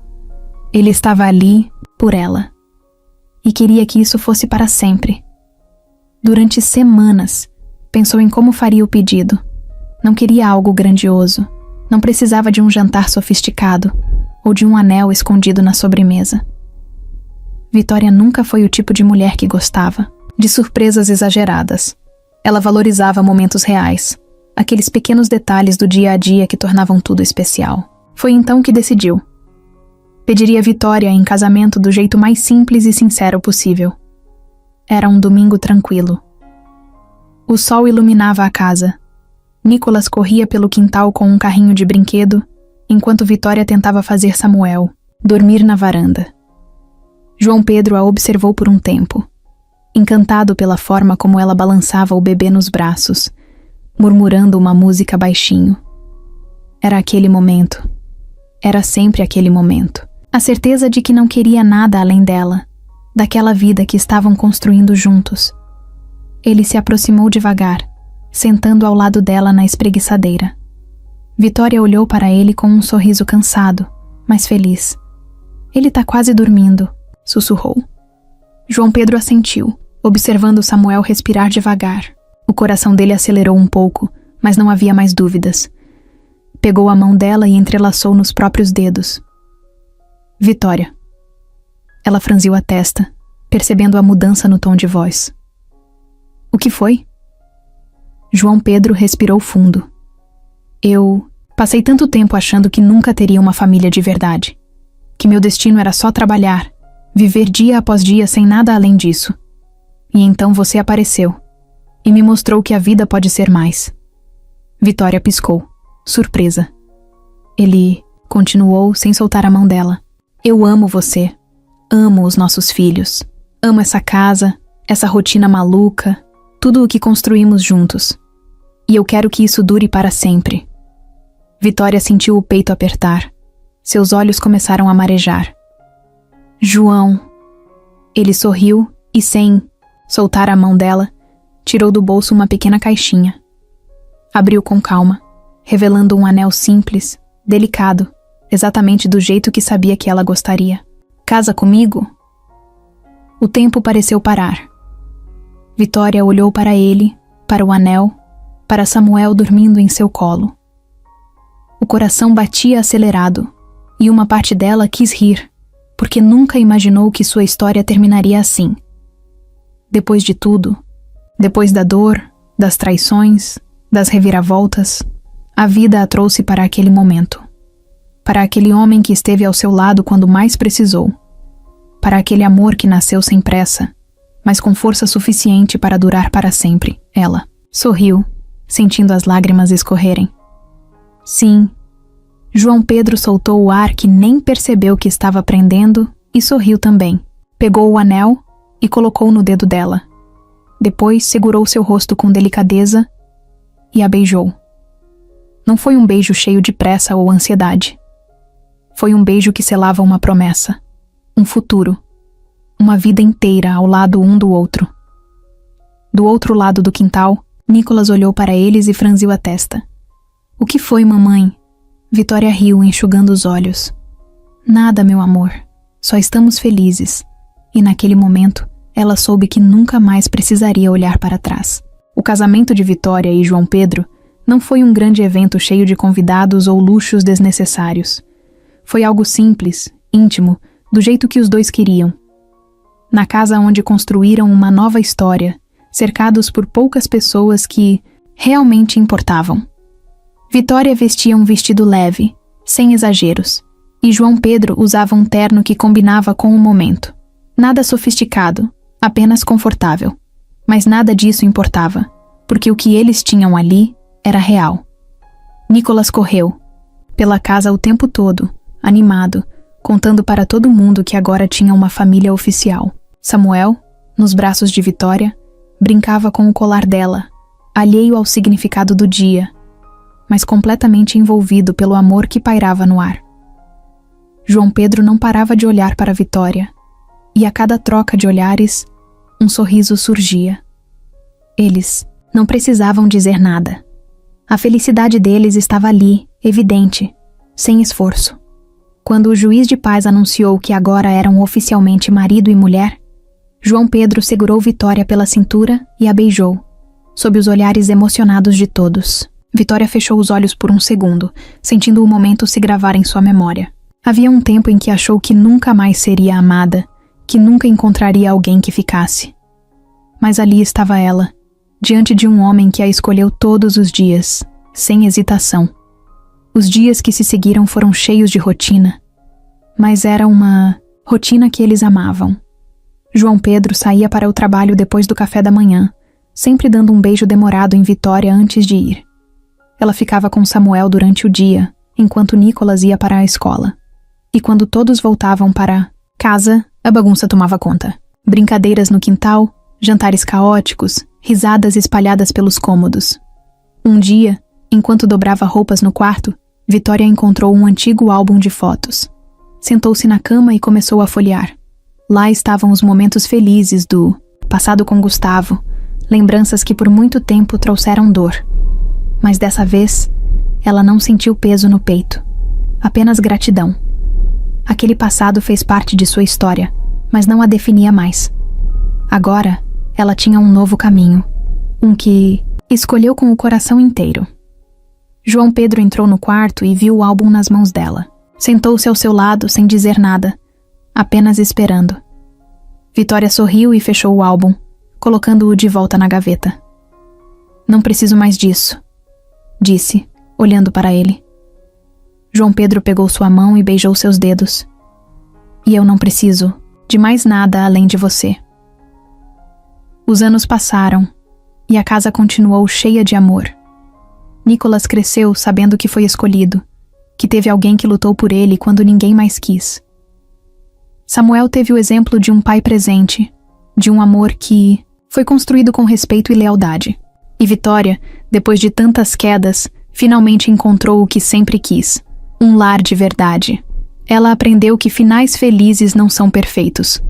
Ele estava ali por ela. E queria que isso fosse para sempre. Durante semanas, pensou em como faria o pedido. Não queria algo grandioso. Não precisava de um jantar sofisticado ou de um anel escondido na sobremesa. Vitória nunca foi o tipo de mulher que gostava de surpresas exageradas. Ela valorizava momentos reais, aqueles pequenos detalhes do dia a dia que tornavam tudo especial. Foi então que decidiu. Pediria Vitória em casamento do jeito mais simples e sincero possível. Era um domingo tranquilo. O sol iluminava a casa. Nicolas corria pelo quintal com um carrinho de brinquedo, enquanto Vitória tentava fazer Samuel dormir na varanda. João Pedro a observou por um tempo, encantado pela forma como ela balançava o bebê nos braços, murmurando uma música baixinho. Era aquele momento. Era sempre aquele momento. A certeza de que não queria nada além dela, daquela vida que estavam construindo juntos. Ele se aproximou devagar, sentando ao lado dela na espreguiçadeira. Vitória olhou para ele com um sorriso cansado, mas feliz. Ele tá quase dormindo, sussurrou. João Pedro assentiu, observando Samuel respirar devagar. O coração dele acelerou um pouco, mas não havia mais dúvidas. Pegou a mão dela e entrelaçou nos próprios dedos. Vitória. Ela franziu a testa, percebendo a mudança no tom de voz. O que foi? João Pedro respirou fundo. Eu passei tanto tempo achando que nunca teria uma família de verdade. Que meu destino era só trabalhar, viver dia após dia sem nada além disso. E então você apareceu e me mostrou que a vida pode ser mais. Vitória piscou, surpresa. Ele continuou sem soltar a mão dela. Eu amo você. Amo os nossos filhos. Amo essa casa, essa rotina maluca, tudo o que construímos juntos. E eu quero que isso dure para sempre. Vitória sentiu o peito apertar. Seus olhos começaram a marejar. João. Ele sorriu e, sem soltar a mão dela, tirou do bolso uma pequena caixinha. Abriu com calma, revelando um anel simples, delicado, exatamente do jeito que sabia que ela gostaria. Casa comigo? O tempo pareceu parar. Vitória olhou para ele, para o anel, para Samuel dormindo em seu colo. O coração batia acelerado, e uma parte dela quis rir, porque nunca imaginou que sua história terminaria assim. Depois de tudo, depois da dor, das traições, das reviravoltas, a vida a trouxe para aquele momento. Para aquele homem que esteve ao seu lado quando mais precisou. Para aquele amor que nasceu sem pressa, mas com força suficiente para durar para sempre. Ela sorriu, sentindo as lágrimas escorrerem. Sim. João Pedro soltou o ar que nem percebeu que estava prendendo e sorriu também. Pegou o anel e colocou no dedo dela. Depois segurou seu rosto com delicadeza e a beijou. Não foi um beijo cheio de pressa ou ansiedade. Foi um beijo que selava uma promessa, um futuro, uma vida inteira ao lado um do outro. Do outro lado do quintal, Nicolas olhou para eles e franziu a testa. O que foi, mamãe? Vitória riu, enxugando os olhos. Nada, meu amor. Só estamos felizes. E naquele momento, ela soube que nunca mais precisaria olhar para trás. O casamento de Vitória e João Pedro não foi um grande evento cheio de convidados ou luxos desnecessários. Foi algo simples, íntimo, do jeito que os dois queriam. Na casa onde construíram uma nova história, cercados por poucas pessoas que realmente importavam. Vitória vestia um vestido leve, sem exageros, e João Pedro usava um terno que combinava com o momento. Nada sofisticado, apenas confortável. Mas nada disso importava, porque o que eles tinham ali era real. Nicolas correu pela casa o tempo todo, animado, contando para todo mundo que agora tinha uma família oficial. Samuel, nos braços de Vitória, brincava com o colar dela, alheio ao significado do dia, mas completamente envolvido pelo amor que pairava no ar. João Pedro não parava de olhar para Vitória, e a cada troca de olhares, um sorriso surgia. Eles não precisavam dizer nada. A felicidade deles estava ali, evidente, sem esforço. Quando o juiz de paz anunciou que agora eram oficialmente marido e mulher, João Pedro segurou Vitória pela cintura e a beijou, sob os olhares emocionados de todos. Vitória fechou os olhos por um segundo, sentindo o momento se gravar em sua memória. Havia um tempo em que achou que nunca mais seria amada, que nunca encontraria alguém que ficasse. Mas ali estava ela, diante de um homem que a escolheu todos os dias, sem hesitação. Os dias que se seguiram foram cheios de rotina, mas era uma rotina que eles amavam. João Pedro saía para o trabalho depois do café da manhã, sempre dando um beijo demorado em Vitória antes de ir. Ela ficava com Samuel durante o dia, enquanto Nicolas ia para a escola. E quando todos voltavam para casa, a bagunça tomava conta. Brincadeiras no quintal, jantares caóticos, risadas espalhadas pelos cômodos. Um dia, enquanto dobrava roupas no quarto, Vitória encontrou um antigo álbum de fotos. Sentou-se na cama e começou a folhear. Lá estavam os momentos felizes do passado com Gustavo, lembranças que por muito tempo trouxeram dor. Mas dessa vez, ela não sentiu peso no peito, apenas gratidão. Aquele passado fez parte de sua história, mas não a definia mais. Agora, ela tinha um novo caminho, um que escolheu com o coração inteiro. João Pedro entrou no quarto e viu o álbum nas mãos dela. Sentou-se ao seu lado sem dizer nada, apenas esperando. Vitória sorriu e fechou o álbum, colocando-o de volta na gaveta. "Não preciso mais disso", disse, olhando para ele. João Pedro pegou sua mão e beijou seus dedos. "E eu não preciso de mais nada além de você." Os anos passaram, e a casa continuou cheia de amor. Nicolas cresceu sabendo que foi escolhido, que teve alguém que lutou por ele quando ninguém mais quis. Samuel teve o exemplo de um pai presente, de um amor que foi construído com respeito e lealdade. E Vitória, depois de tantas quedas, finalmente encontrou o que sempre quis, um lar de verdade. Ela aprendeu que finais felizes não são perfeitos.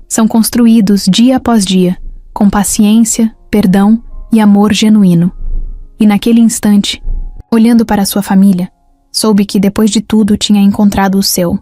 São construídos dia após dia, com paciência, perdão e amor genuíno. E naquele instante, olhando para sua família, soube que depois de tudo tinha encontrado o seu.